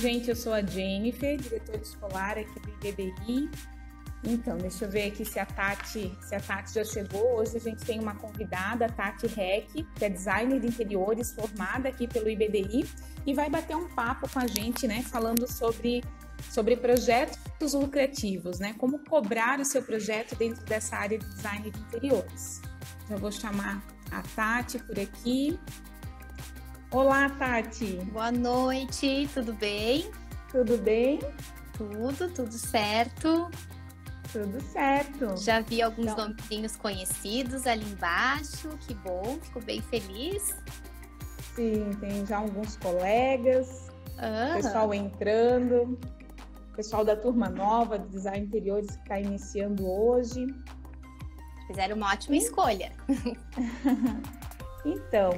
gente, eu sou a Jennifer, diretora escolar aqui do IBDI. Então, deixa eu ver aqui se a Tati já chegou. Hoje a gente tem uma convidada, a Tati Reck, que é designer de interiores, formada aqui pelo IBDI, e vai bater um papo com a gente, né, falando sobre projetos lucrativos, né, como cobrar o seu projeto dentro dessa área de design de interiores. Então, eu vou chamar a Tati por aqui. Olá, Tati. Boa noite, tudo bem? Tudo bem? Tudo certo. Tudo certo. Já vi alguns nomezinhos conhecidos ali embaixo, que bom, fico bem feliz. Sim, tem já alguns colegas, pessoal entrando, pessoal da turma nova de Design Interiores que está iniciando hoje. Fizeram uma ótima escolha. Então,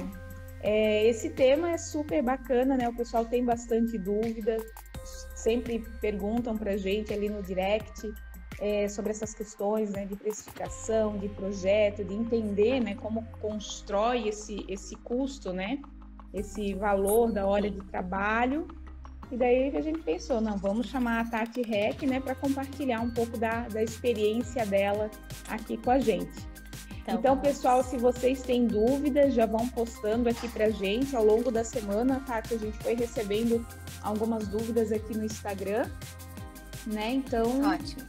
esse tema é super bacana, né? O pessoal tem bastante dúvida, sempre perguntam para a gente ali no direct sobre essas questões, né, de precificação, de projeto, de entender, né, como constrói esse custo, né, esse valor da hora de trabalho. E daí a gente pensou, não, vamos chamar a Tati Reck, né, para compartilhar um pouco da experiência dela aqui com a gente. Então, pessoal, se vocês têm dúvidas, já vão postando aqui pra gente ao longo da semana, Tati, a gente foi recebendo algumas dúvidas aqui no Instagram, né? Então, ótimo.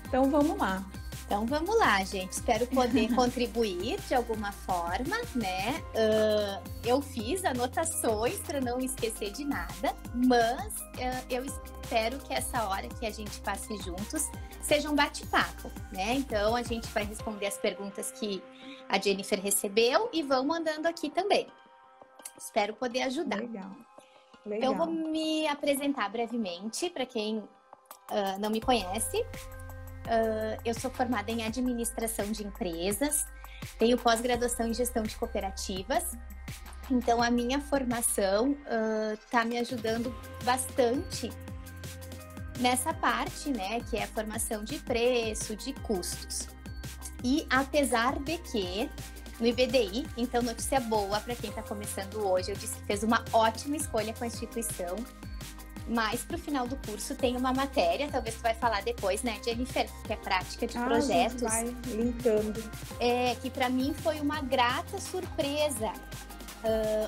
Então, vamos lá. Então, vamos lá, gente. Espero poder contribuir de alguma forma, né? Eu fiz anotações para não esquecer de nada, mas eu espero que essa hora que a gente passe juntos seja um bate-papo, né? Então, a gente vai responder as perguntas que a Jennifer recebeu e vão mandando aqui também. Espero poder ajudar. Legal. Então, eu vou me apresentar brevemente para quem não me conhece. Eu sou formada em administração de empresas, tenho pós-graduação em gestão de cooperativas, então a minha formação está me ajudando bastante nessa parte, né, que é a formação de preço, de custos. E apesar de que no IBDI, então notícia boa para quem está começando hoje, eu disse que fez uma ótima escolha com a instituição. Mas para o final do curso tem uma matéria, talvez tu vai falar depois, né, Jennifer, que é prática de projetos. A gente vai linkando. Que para mim foi uma grata surpresa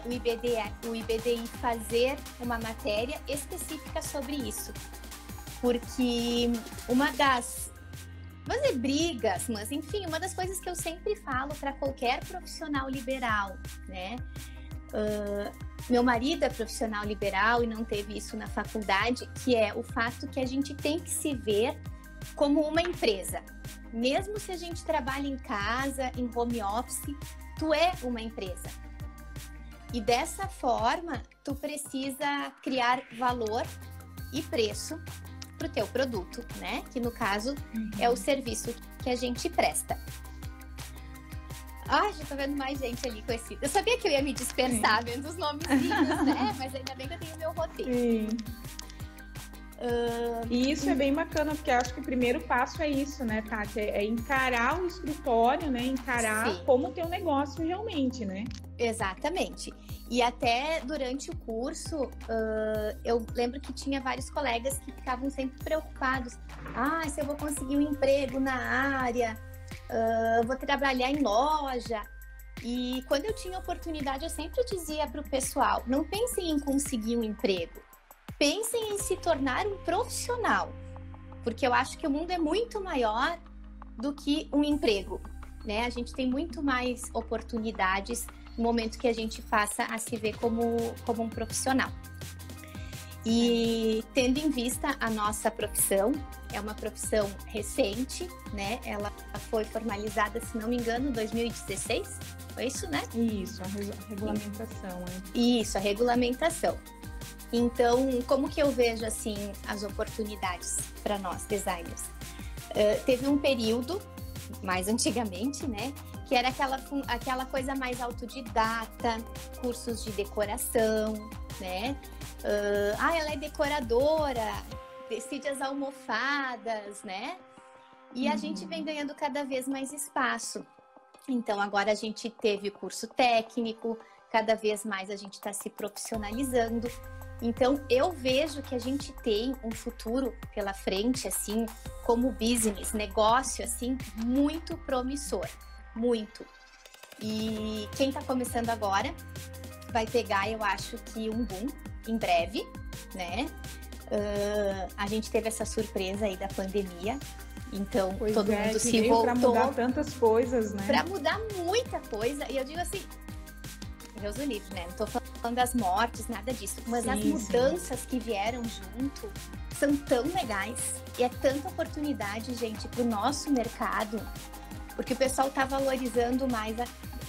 o IBDI fazer uma matéria específica sobre isso. Porque uma das brigas, mas enfim, uma das coisas que eu sempre falo para qualquer profissional liberal, né? Meu marido é profissional liberal e não teve isso na faculdade, que é o fato que a gente tem que se ver como uma empresa. Mesmo se a gente trabalha em casa, em home office, tu é uma empresa. E dessa forma, tu precisa criar valor e preço para o teu produto, né? Que no caso é o serviço que a gente presta. Já tô vendo mais gente ali conhecida. Eu sabia que eu ia me dispersar vendo os nomezinhos, né? Mas ainda bem que eu tenho o meu roteiro. Sim. E isso é bem bacana, porque acho que o primeiro passo é isso, né, Tati? É encarar o escritório, né? Encarar Sim. como o teu negócio realmente, né? Exatamente. E até durante o curso, eu lembro que tinha vários colegas que ficavam sempre preocupados. Se eu vou conseguir um emprego na área... vou trabalhar em loja. E quando eu tinha oportunidade, eu sempre dizia para o pessoal, não pensem em conseguir um emprego, pensem em se tornar um profissional, porque eu acho que o mundo é muito maior do que um emprego, né? A gente tem muito mais oportunidades no momento que a gente passa a se ver como um profissional. E tendo em vista a nossa profissão, é uma profissão recente, né? Ela foi formalizada, se não me engano, em 2016, foi isso, né? Isso, a regulamentação. Isso, a regulamentação. Então, como que eu vejo, assim, as oportunidades para nós, designers? Teve um período, mais antigamente, né? Que era aquela coisa mais autodidata, cursos de decoração, né? Ela é decoradora, decide as almofadas, né? E a gente vem ganhando cada vez mais espaço. Então, agora a gente teve o curso técnico, cada vez mais a gente está se profissionalizando. Então, eu vejo que a gente tem um futuro pela frente, assim, como business, negócio, assim, muito promissor. Muito. E quem está começando agora vai pegar, eu acho que um boom em breve, né? A gente teve essa surpresa aí da pandemia, então todo mundo se voltou para mudar tantas coisas, né? Para mudar muita coisa, e eu digo assim, Deus o livre, né? Não tô falando das mortes, nada disso, mas as mudanças que vieram junto são tão legais e é tanta oportunidade, gente, para o nosso mercado, porque o pessoal tá valorizando mais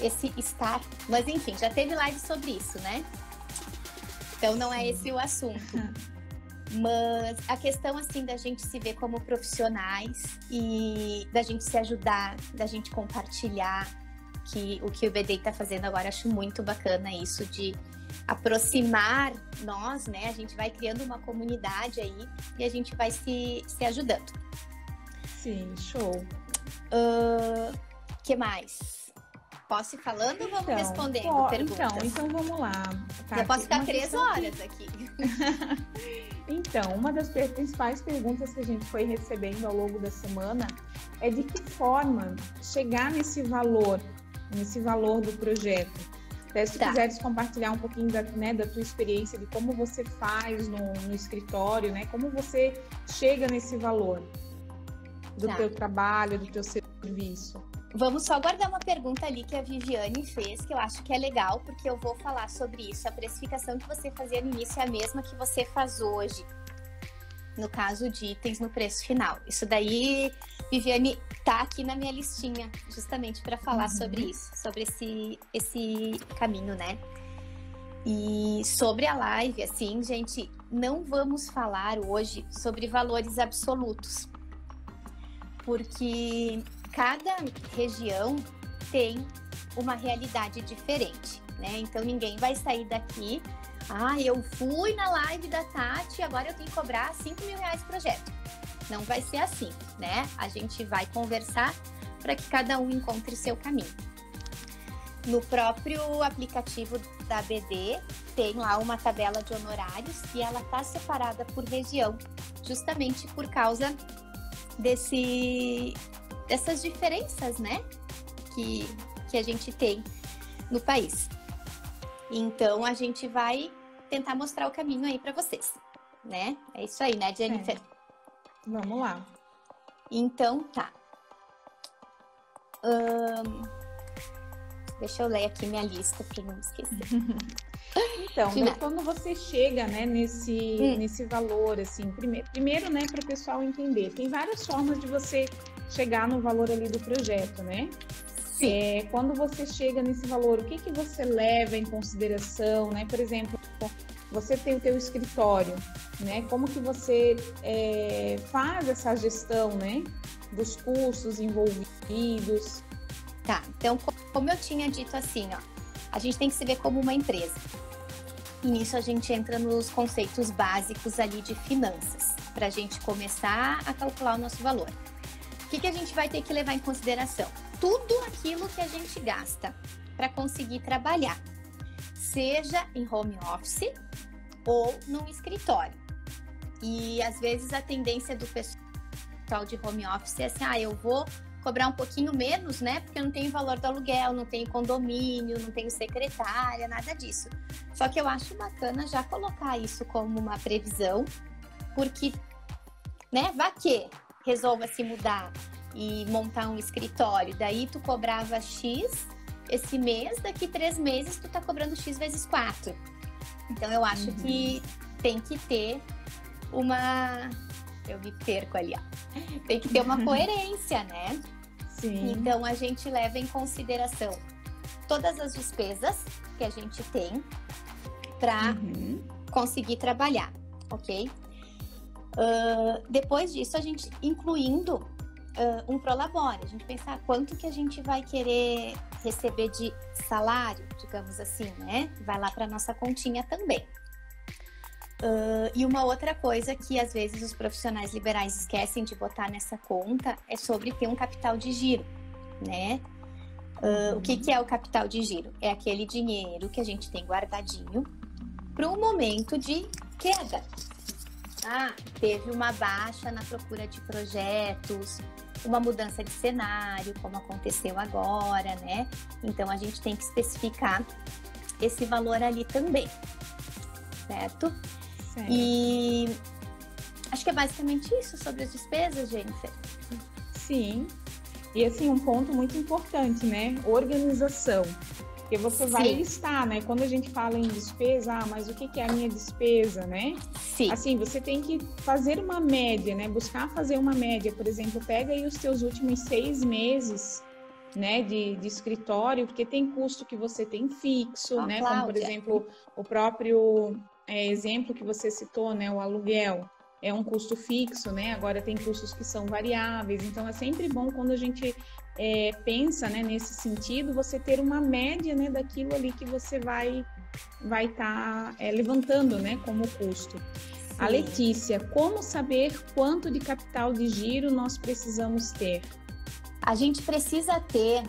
esse estar, mas enfim, já teve live sobre isso, né? Então não é esse o assunto. Mas a questão, assim, da gente se ver como profissionais e da gente se ajudar, da gente compartilhar, que o que o BD está fazendo agora, acho muito bacana isso, de aproximar nós, né? A gente vai criando uma comunidade aí e a gente vai se ajudando. Sim, show. Que mais? Posso ir falando ou vamos respondendo perguntas? Então vamos lá. Tá, eu posso ficar 3 horas aqui. Então, uma das principais perguntas que a gente foi recebendo ao longo da semana é de que forma chegar nesse valor do projeto. Até se tu quiseres compartilhar um pouquinho da tua experiência, de como você faz no escritório, né? Como você chega nesse valor do teu trabalho, do teu serviço. Vamos só guardar uma pergunta ali que a Viviane fez, que eu acho que é legal, porque eu vou falar sobre isso. A precificação que você fazia no início é a mesma que você faz hoje, no caso de itens no preço final. Isso daí, Viviane, tá aqui na minha listinha, justamente para falar sobre isso, sobre esse caminho, né? E sobre a live, assim, gente, não vamos falar hoje sobre valores absolutos, porque cada região tem uma realidade diferente, né? Então ninguém vai sair daqui, eu fui na live da Tati, agora eu tenho que cobrar R$5.000 por projeto. Não vai ser assim, né? A gente vai conversar para que cada um encontre seu caminho. No próprio aplicativo da BD tem lá uma tabela de honorários e ela tá separada por região, justamente por causa dessas diferenças, né, que a gente tem no país. Então, a gente vai tentar mostrar o caminho aí para vocês, né? É isso aí, né, Jennifer? Vamos lá. Então, tá. Deixa eu ler aqui minha lista para não esquecer. Então, quando você chega, né, nesse valor, assim, primeiro, né, para o pessoal entender, tem várias formas de você chegar no valor ali do projeto, né? Sim. Quando você chega nesse valor, o que você leva em consideração, né? Por exemplo, você tem o teu escritório, né? Como que você faz essa gestão, né? Dos custos envolvidos. Tá, então, como eu tinha dito assim, ó, a gente tem que se ver como uma empresa. E nisso a gente entra nos conceitos básicos ali de finanças, para a gente começar a calcular o nosso valor. O que a gente vai ter que levar em consideração? Tudo aquilo que a gente gasta para conseguir trabalhar, seja em home office ou num escritório. E às vezes a tendência do pessoal de home office é assim, eu vou cobrar um pouquinho menos, né? Porque eu não tenho valor do aluguel, não tenho condomínio, não tenho secretária, nada disso. Só que eu acho bacana já colocar isso como uma previsão, porque, né, vá que resolva se mudar e montar um escritório, daí tu cobrava X esse mês, daqui 3 meses tu tá cobrando X vezes 4. Então eu acho que tem que ter uma... Eu me perco ali, ó. Tem que ter uma coerência, né? Sim. Então, a gente leva em consideração todas as despesas que a gente tem para conseguir trabalhar, ok? Depois disso, a gente incluindo um prolabore. A gente pensar quanto que a gente vai querer receber de salário, digamos assim, né? Vai lá para nossa continha também. E uma outra coisa que às vezes os profissionais liberais esquecem de botar nessa conta é sobre ter um capital de giro, né? O que é o capital de giro? É aquele dinheiro que a gente tem guardadinho para um momento de queda. Teve uma baixa na procura de projetos, uma mudança de cenário, como aconteceu agora, né? Então, a gente tem que especificar esse valor ali também, certo? E acho que é basicamente isso sobre as despesas, Jennifer. Sim. E assim, um ponto muito importante, né? Organização. Porque você vai listar, né? Quando a gente fala em despesa, mas o que é a minha despesa, né? Sim. Assim, você tem que fazer uma média, né? Buscar fazer uma média. Por exemplo, pega aí os teus últimos 6 meses, né? De escritório, porque tem custo que você tem fixo, né? Cláudia. Como, por exemplo, o próprio exemplo que você citou, né? O aluguel. É um custo fixo, né? Agora tem custos que são variáveis. Então, é sempre bom quando a gente pensa, né, nesse sentido, você ter uma média, né, daquilo ali que você vai estar levantando, né, como custo. Sim. A Letícia, como saber quanto de capital de giro nós precisamos ter? A gente precisa ter,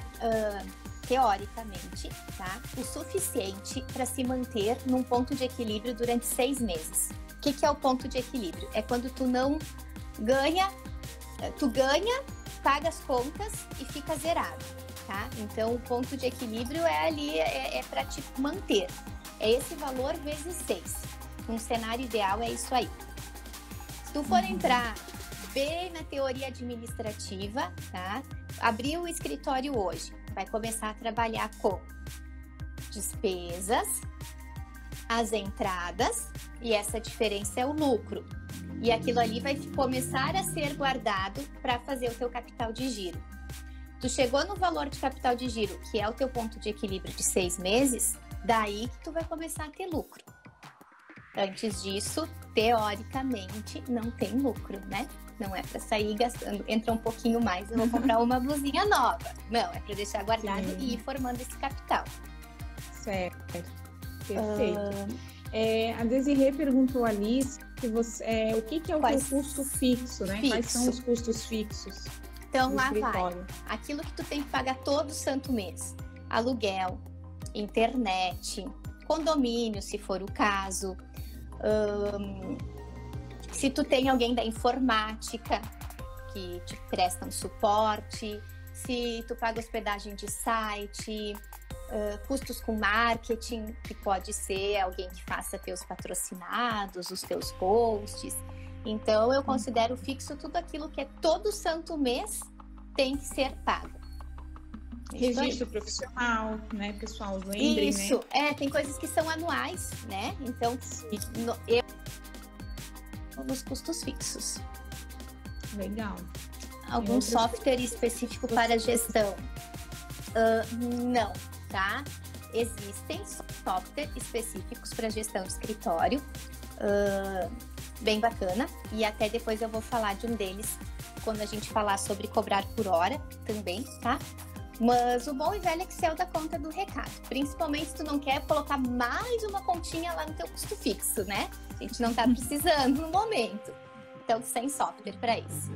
teoricamente, tá, o suficiente para se manter num ponto de equilíbrio durante 6 meses. O que é o ponto de equilíbrio? É quando tu não ganha, paga as contas e fica zerado, tá? Então, o ponto de equilíbrio é ali, é para te manter. É esse valor vezes 6. Um cenário ideal é isso aí. Se tu for entrar bem na teoria administrativa, tá? Abriu o escritório hoje, vai começar a trabalhar com despesas, as entradas, e essa diferença é o lucro. E aquilo ali vai começar a ser guardado para fazer o teu capital de giro. Tu chegou no valor de capital de giro, que é o teu ponto de equilíbrio de 6 meses, daí que tu vai começar a ter lucro. Antes disso, teoricamente, não tem lucro, né? Não é para sair gastando, entra um pouquinho mais, eu vou comprar uma blusinha nova. Não, é para deixar guardado e ir formando esse capital. Certo, perfeito. A Desirê perguntou ali se você, o que é o teu custo fixo, né? Quais são os custos fixos? Então, lá vai. Aquilo que tu tem que pagar todo santo mês. Aluguel, internet, condomínio, se for o caso. Se tu tem alguém da informática que te presta um suporte. Se tu paga hospedagem de site... custos com marketing, que pode ser alguém que faça teus patrocinados, os teus posts. Então, eu considero fixo tudo aquilo que é todo santo mês tem que ser pago. Registro profissional, né, pessoal? Lembrem, isso, né? Tem coisas que são anuais, né? Então, eu nos custos fixos. Legal. Algum software específico para gestão? Não. Tá? Existem softwares específicos para gestão de escritório, bem bacana, e até depois eu vou falar de um deles quando a gente falar sobre cobrar por hora também, tá? Mas o bom e velho Excel dá conta do recado, principalmente se tu não quer colocar mais uma continha lá no teu custo fixo, né? A gente não tá precisando no momento, então sem software para isso.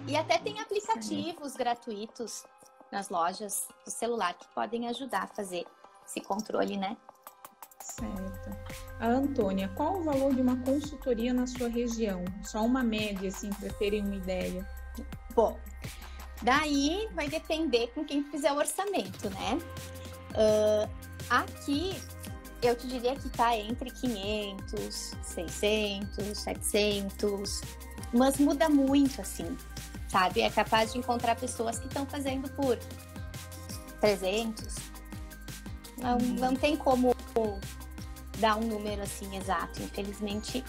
E até tem aplicativos gratuitos nas lojas do celular que podem ajudar a fazer esse controle, né? Certo. A Antônia, qual o valor de uma consultoria na sua região? Só uma média, assim, para terem uma ideia. Bom, daí vai depender com quem fizer o orçamento, né? Aqui, eu te diria que tá entre 500, 600, 700, mas muda muito, assim. Sabe? É capaz de encontrar pessoas que estão fazendo por 300. Não tem como dar um número assim exato, infelizmente.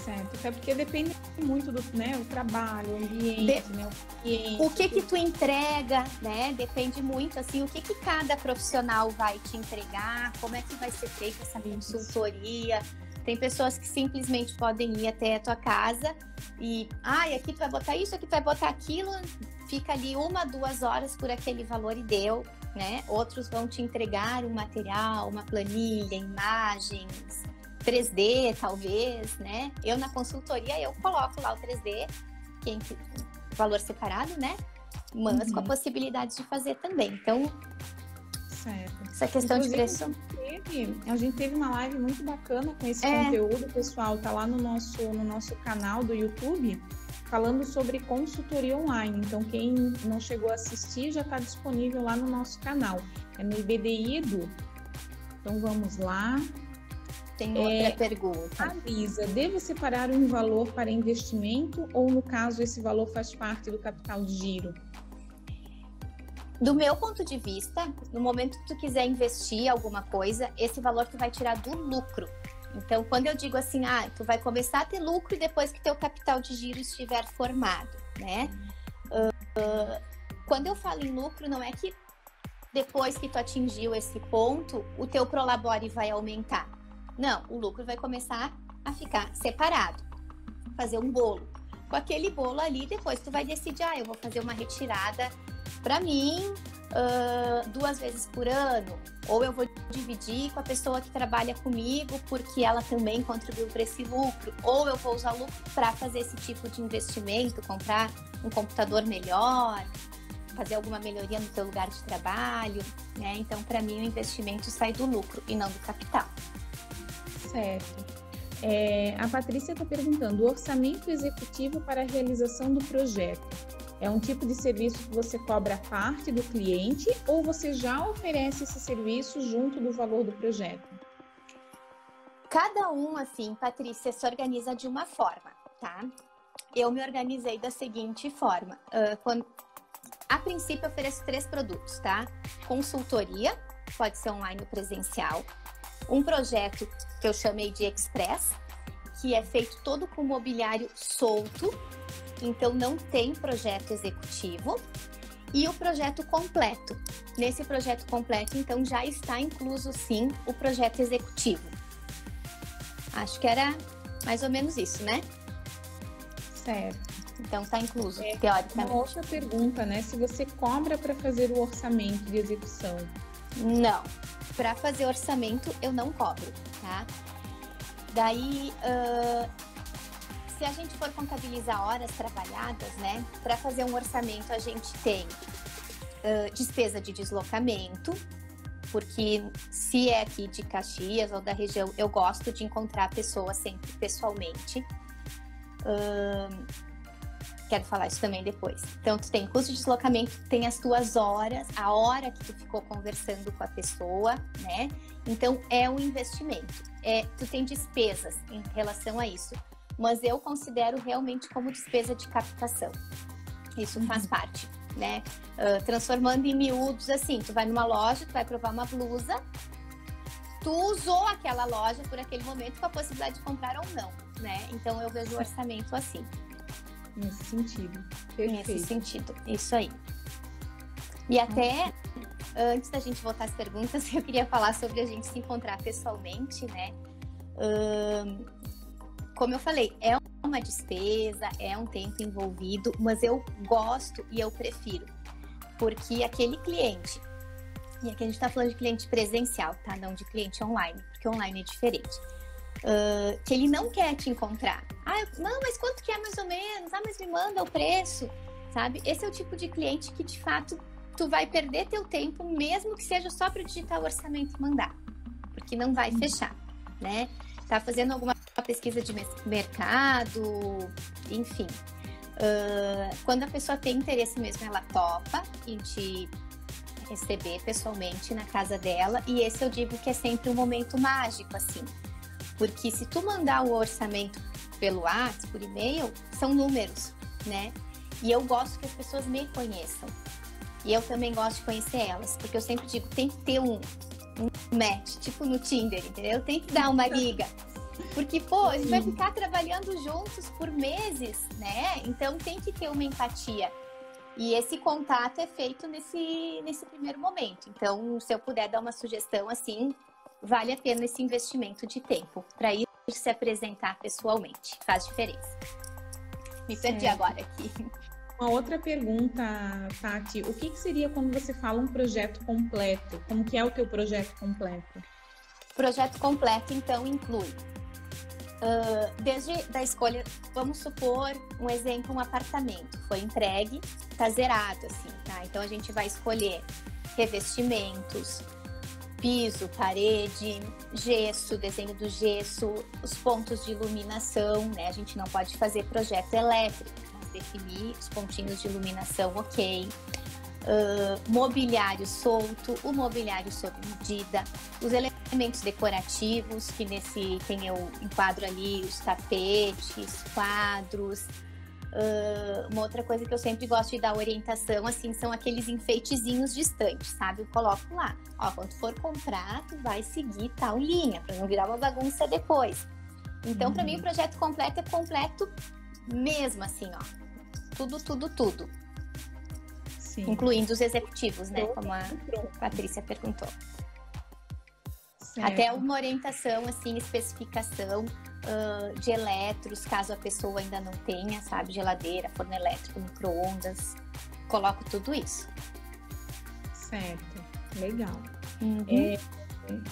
Certo, até porque depende muito do, né, o trabalho, o ambiente, né, o cliente. O que tu entrega, né? Depende muito, assim, o que cada profissional vai te entregar, como é que vai ser feita essa consultoria. Tem pessoas que simplesmente podem ir até a tua casa e, aqui tu vai botar isso, aqui tu vai botar aquilo, fica ali 1, 2 horas por aquele valor e deu, né? Outros vão te entregar um material, uma planilha, imagens, 3D talvez, né? Eu na consultoria, eu coloco lá o 3D, valor separado, né? Mas com a possibilidade de fazer também. Então, certo. Essa questão de preço. a gente teve uma live muito bacana com esse conteúdo, pessoal, tá lá no nosso canal do YouTube, falando sobre consultoria online. Então, quem não chegou a assistir, já está disponível lá no nosso canal. É no IBDI Edu. Então, vamos lá. Tem outra pergunta. Avisa, devo separar um valor para investimento ou, no caso, esse valor faz parte do capital de giro? Do meu ponto de vista, no momento que tu quiser investir alguma coisa, esse valor tu vai tirar do lucro. Então, quando eu digo assim, tu vai começar a ter lucro depois que teu capital de giro estiver formado, né? Quando eu falo em lucro, não é que depois que tu atingiu esse ponto, o teu Prolabore vai aumentar. Não, o lucro vai começar a ficar separado, fazer um bolo. Com aquele bolo ali, depois tu vai decidir, eu vou fazer uma retirada para mim 2 vezes por ano, ou eu vou dividir com a pessoa que trabalha comigo porque ela também contribuiu para esse lucro, ou eu vou usar o lucro para fazer esse tipo de investimento, comprar um computador melhor, fazer alguma melhoria no teu lugar de trabalho, né? Então, para mim, o investimento sai do lucro e não do capital. Certo. A Patrícia está perguntando, o orçamento executivo para a realização do projeto é um tipo de serviço que você cobra a parte do cliente ou você já oferece esse serviço junto do valor do projeto? Cada um, assim, Patrícia, se organiza de uma forma, tá? Eu me organizei da seguinte forma. A princípio, eu ofereço 3 produtos, tá? Consultoria, pode ser online ou presencial. Um projeto que eu chamei de Express, que é feito todo com mobiliário solto, então não tem projeto executivo. E o projeto completo. Nesse projeto completo, então, já está incluso, sim, o projeto executivo. Acho que era mais ou menos isso, né? Certo. Então, está incluso, teoricamente. Uma outra pergunta, né? Se você cobra para fazer o orçamento de execução? Não. Para fazer orçamento, eu não cobro, tá? Daí, se a gente for contabilizar horas trabalhadas, né? Para fazer um orçamento, a gente tem despesa de deslocamento, porque se é aqui de Caxias ou da região, eu gosto de encontrar a pessoa sempre pessoalmente. Quero falar isso também depois. Então, tu tem custo de deslocamento, tem as tuas horas, a hora que tu ficou conversando com a pessoa, né? Então, é um investimento. Tu tem despesas em relação a isso. Mas eu considero realmente como despesa de captação. Isso faz parte, né? Transformando em miúdos, assim, tu vai numa loja, tu vai provar uma blusa, tu usou aquela loja por aquele momento com a possibilidade de comprar ou não, né? Então, eu vejo o orçamento assim. Nesse sentido. Perfeito. Nesse sentido, isso aí. E até, antes da gente voltar às perguntas, eu queria falar sobre a gente se encontrar pessoalmente, né? Como eu falei, é uma despesa, é um tempo envolvido, mas eu gosto e eu prefiro. Porque aquele cliente, e aqui a gente está falando de cliente presencial, tá? Não de cliente online, porque online é diferente. Que ele não quer te encontrar. Não, mas quanto que é mais ou menos? Mas me manda o preço, sabe? Esse é o tipo de cliente que, de fato, tu vai perder teu tempo, mesmo que seja só para digitar o orçamento e mandar. Porque não vai fechar, né? Tá fazendo alguma pesquisa de mercado, enfim. Quando a pessoa tem interesse mesmo, ela topa em te receber pessoalmente na casa dela. E esse eu digo que é sempre um momento mágico, assim. Porque se tu mandar o orçamento pelo WhatsApp, por e-mail, são números, né? E eu gosto que as pessoas me conheçam. E eu também gosto de conhecer elas. Porque eu sempre digo, tem que ter um match, tipo no Tinder, entendeu? Tem que dar uma liga. Porque, a gente vai ficar trabalhando juntos por meses, né? Então, tem que ter uma empatia. E esse contato é feito nesse primeiro momento. Então, se eu puder dar uma sugestão, assim, vale a pena esse investimento de tempo para ir se apresentar pessoalmente. Faz diferença. Me perdi agora aqui. Uma outra pergunta, Tati. O que seria quando você fala um projeto completo? Como que é o teu projeto completo? Projeto completo, então, inclui desde da escolha, vamos supor, um exemplo, um apartamento. Foi entregue, tá zerado, assim, tá? Então, a gente vai escolher revestimentos, piso, parede, gesso, desenho do gesso, os pontos de iluminação, né? A gente não pode fazer projeto elétrico, mas definir os pontinhos de iluminação, ok. Mobiliário solto, o mobiliário sob medida, os elementos decorativos, que eu enquadro ali os tapetes, quadros. Uma outra coisa que eu sempre gosto de dar orientação, assim, são aqueles enfeitezinhos distantes, sabe? Eu coloco lá, ó, quando for comprar, tu vai seguir tal linha, para não virar uma bagunça depois. Então, para mim, o projeto completo é completo mesmo, assim, ó. Tudo. Sim. Incluindo os executivos, né? Como a Patrícia perguntou. Certo. Até uma orientação, assim, especificação de eletros, caso a pessoa ainda não tenha, sabe? Geladeira, forno elétrico, micro-ondas. Coloco tudo isso. Certo, legal.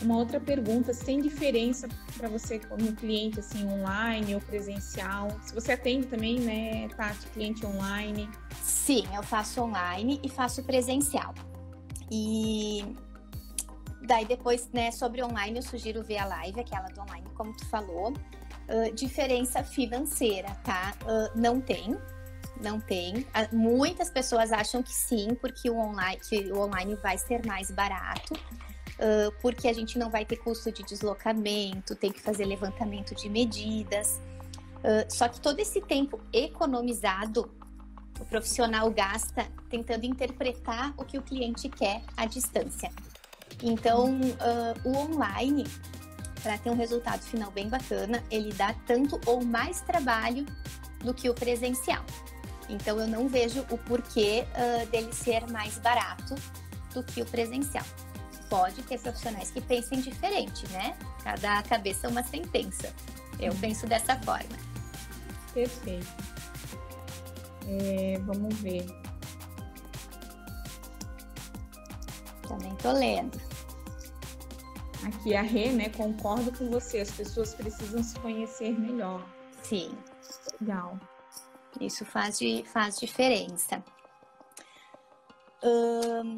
Uma outra pergunta, se tem diferença para você como cliente, assim, online ou presencial? Se você atende também, né, Tati, cliente online? Sim, eu faço online e faço presencial. E daí depois, né, sobre online, eu sugiro ver a live, aquela do online, como tu falou. Diferença financeira, tá? Não tem. Muitas pessoas acham que sim, porque o online vai ser mais barato, porque a gente não vai ter custo de deslocamento, tem que fazer levantamento de medidas. Só que todo esse tempo economizado, o profissional gasta tentando interpretar o que o cliente quer à distância. Então, o online, para ter um resultado final bem bacana, ele dá tanto ou mais trabalho do que o presencial. Então, eu não vejo o porquê dele ser mais barato do que o presencial. Pode ter profissionais que pensem diferente, né? Cada cabeça é uma sentença. Eu penso dessa forma. Perfeito. Vamos ver. Também tô lendo. Aqui a Rê, né? Concordo com você. As pessoas precisam se conhecer melhor. Sim. Legal. Isso faz diferença.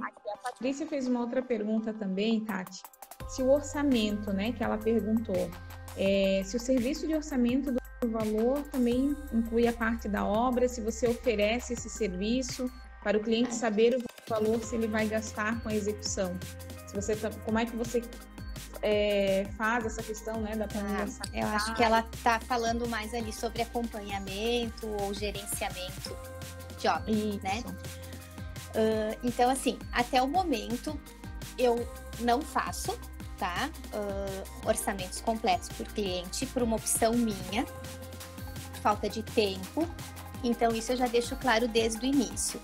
Aqui a Patrícia fez uma outra pergunta também, Tati. Se o orçamento, né, que ela perguntou, se o serviço de orçamento do valor também inclui a parte da obra, se você oferece esse serviço para o cliente saber o valor, se ele vai gastar com a execução. Como é que você faz essa questão, né, da planilha orçamentária? Eu acho que ela está falando mais ali sobre acompanhamento ou gerenciamento de obra, né? Então, assim, até o momento eu não faço, tá? Orçamentos completos por cliente, por uma opção minha, falta de tempo. Então, isso eu já deixo claro desde o início.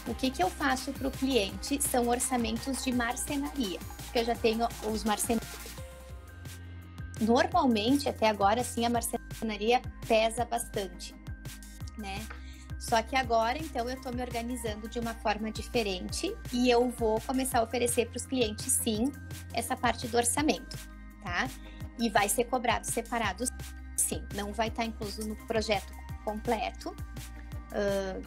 O que eu faço para o cliente são orçamentos de marcenaria, porque eu já tenho os marcenarias. Normalmente, até agora, sim, a marcenaria pesa bastante, né? Só que agora, então, eu estou me organizando de uma forma diferente e eu vou começar a oferecer para os clientes, sim, essa parte do orçamento, tá? E vai ser cobrado separado, sim. Não vai estar incluso no projeto completo.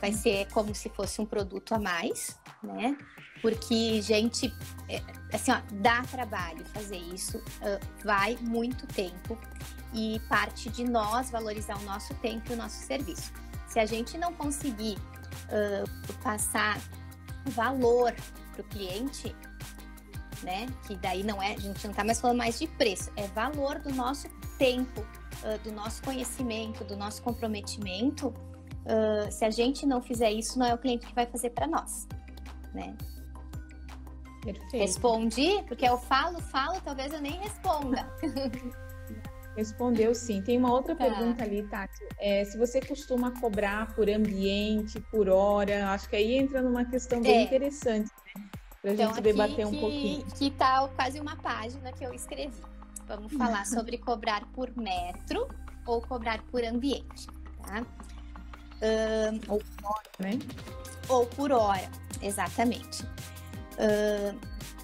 Vai ser como se fosse um produto a mais, né? Porque, gente, assim, ó, dá trabalho fazer isso, vai muito tempo e parte de nós valorizar o nosso tempo e o nosso serviço. Se a gente não conseguir passar valor para o cliente, né? Que daí a gente não está mais falando mais de preço, é valor do nosso tempo, do nosso conhecimento, do nosso comprometimento. Se a gente não fizer isso, não é o cliente que vai fazer para nós, né? Perfeito. Respondi? Porque eu falo, talvez eu nem responda. Respondeu sim. Tem uma outra pergunta ali, Tati. Se você costuma cobrar por ambiente, por hora, acho que aí entra numa questão bem interessante, né? Pra gente debater um pouquinho. Que tal quase uma página que eu escrevi. Vamos falar sobre cobrar por metro ou cobrar por ambiente, tá? Ou por hora, né? Ou por hora, exatamente.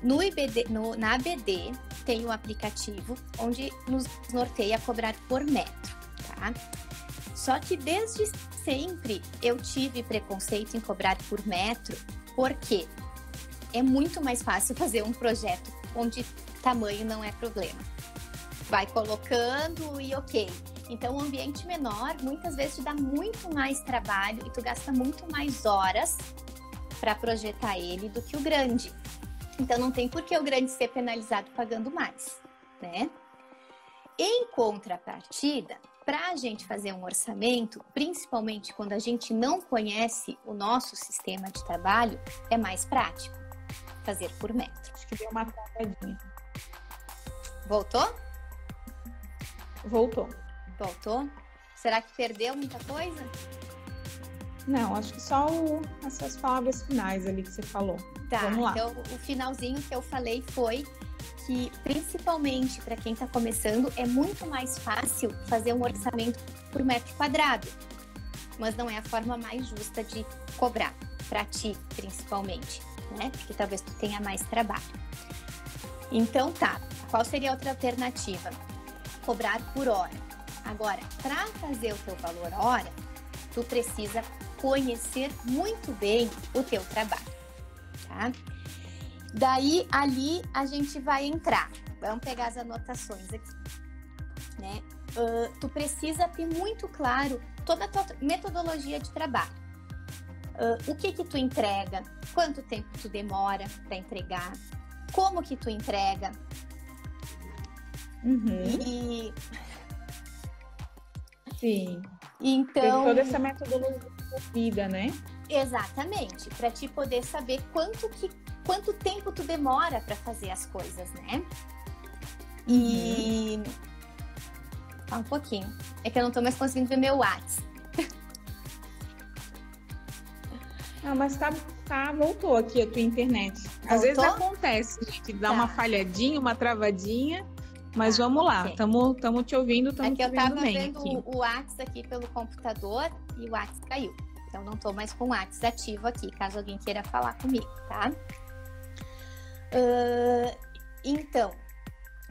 Na ABD tem um aplicativo onde nos norteia a cobrar por metro, tá? Só que desde sempre eu tive preconceito em cobrar por metro, porque é muito mais fácil fazer um projeto onde tamanho não é problema. Vai colocando e ok. Então, um ambiente menor, muitas vezes, te dá muito mais trabalho e tu gasta muito mais horas para projetar ele do que o grande. Então, não tem por que o grande ser penalizado pagando mais, né? Em contrapartida, para a gente fazer um orçamento, principalmente quando a gente não conhece o nosso sistema de trabalho, é mais prático fazer por metro. Acho que deu uma travadinha. Voltou? Voltou. Voltou? Será que perdeu muita coisa? Não, acho que só essas palavras finais ali que você falou. Tá, vamos lá. Então o finalzinho que eu falei foi que, principalmente para quem está começando, é muito mais fácil fazer um orçamento por metro quadrado, mas não é a forma mais justa de cobrar, para ti, principalmente, né? Porque talvez tu tenha mais trabalho. Então tá, qual seria a outra alternativa? Cobrar por hora. Agora, para fazer o teu valor hora, tu precisa conhecer muito bem o teu trabalho, tá? Daí, ali, a gente vai entrar. Vamos pegar as anotações aqui, né? Tu precisa ter muito claro toda a tua metodologia de trabalho. O que tu entrega, quanto tempo tu demora para entregar, como que tu entrega. Uhum. Sim. Então, tem toda essa metodologia de vida, né? Exatamente, para te poder saber quanto tempo tu demora para fazer as coisas, né? E um pouquinho. É que eu não tô mais conseguindo ver meu WhatsApp. Ah, mas voltou aqui a tua internet. Às vezes acontece, gente, dá uma falhadinha, uma travadinha. Mas vamos lá, estamos te ouvindo, estamos te vendo bem. É que eu tava vendo o WhatsApp aqui pelo computador e o WhatsApp caiu. Então, não tô mais com o WhatsApp ativo aqui, caso alguém queira falar comigo, tá? Então,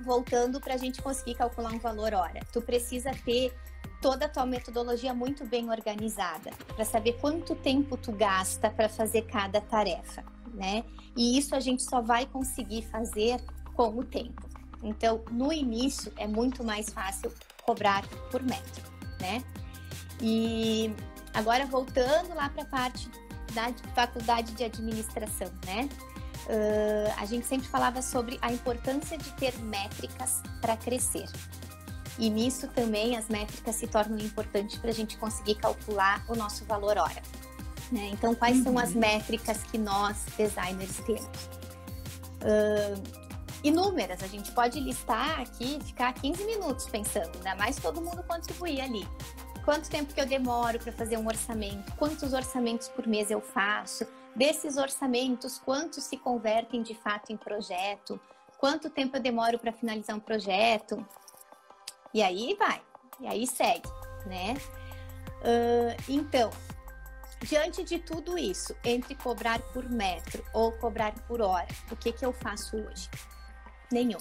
voltando para a gente conseguir calcular um valor hora. Tu precisa ter toda a tua metodologia muito bem organizada, para saber quanto tempo tu gasta para fazer cada tarefa, né? E isso a gente só vai conseguir fazer com o tempo. Então, no início, é muito mais fácil cobrar por metro, né? E agora, voltando lá para a parte da faculdade de administração, né? A gente sempre falava sobre a importância de ter métricas para crescer. E nisso também as métricas se tornam importantes para a gente conseguir calcular o nosso valor hora, né? Então, quais são as métricas que nós, designers, temos? Inúmeras, a gente pode listar aqui, ficar 15 minutos pensando, ainda mais todo mundo contribuir ali. Quanto tempo que eu demoro para fazer um orçamento? Quantos orçamentos por mês eu faço? Desses orçamentos, quantos se convertem de fato em projeto? Quanto tempo eu demoro para finalizar um projeto? E aí vai, e aí segue, né? Então, diante de tudo isso, entre cobrar por metro ou cobrar por hora, o que eu faço hoje? Nenhum.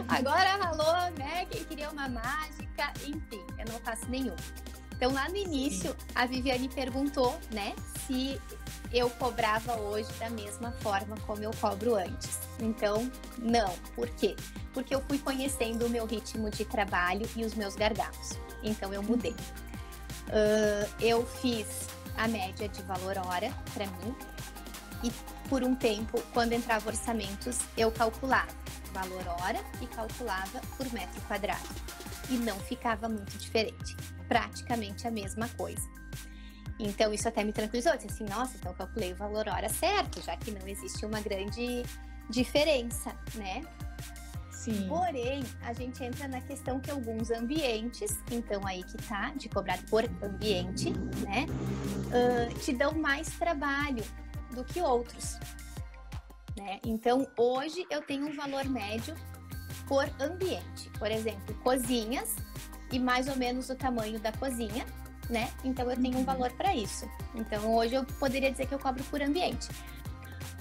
Agora ralou, né? Quem queria uma mágica, enfim, eu não faço nenhum. Então, lá no início, a Viviane perguntou, né, se eu cobrava hoje da mesma forma como eu cobro antes. Então, não. Por quê? Porque eu fui conhecendo o meu ritmo de trabalho e os meus gargalos. Então, eu mudei. Eu fiz a média de valor hora para mim e por um tempo, quando entrava orçamentos, eu calculava valor hora e calculava por metro quadrado. E não ficava muito diferente. Praticamente a mesma coisa. Então, isso até me tranquilizou. Eu disse assim, nossa, então eu calculei o valor hora certo, já que não existe uma grande diferença, né? Sim. Porém, a gente entra na questão que alguns ambientes, então aí que tá, de cobrar por ambiente, né? Te dão mais trabalho do que outros, né? Então, hoje eu tenho um valor médio por ambiente. Por exemplo, cozinhas e mais ou menos o tamanho da cozinha, né? Então, eu tenho um valor para isso. Então, hoje eu poderia dizer que eu cobro por ambiente.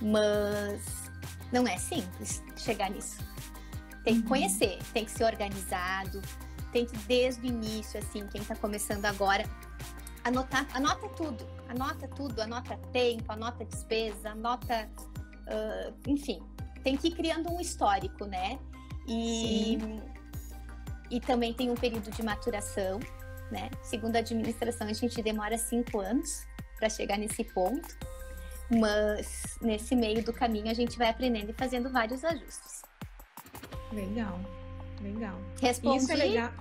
Mas não é simples chegar nisso. Tem que conhecer, tem que ser organizado, tem que desde o início, assim, quem tá começando agora, anota tudo, anota tempo, anota despesa, anota enfim, tem que ir criando um histórico, né? E também tem um período de maturação, né? Segundo a administração, a gente demora 5 anos para chegar nesse ponto, mas nesse meio do caminho a gente vai aprendendo e fazendo vários ajustes. Legal, legal. Respondi? Isso é legal.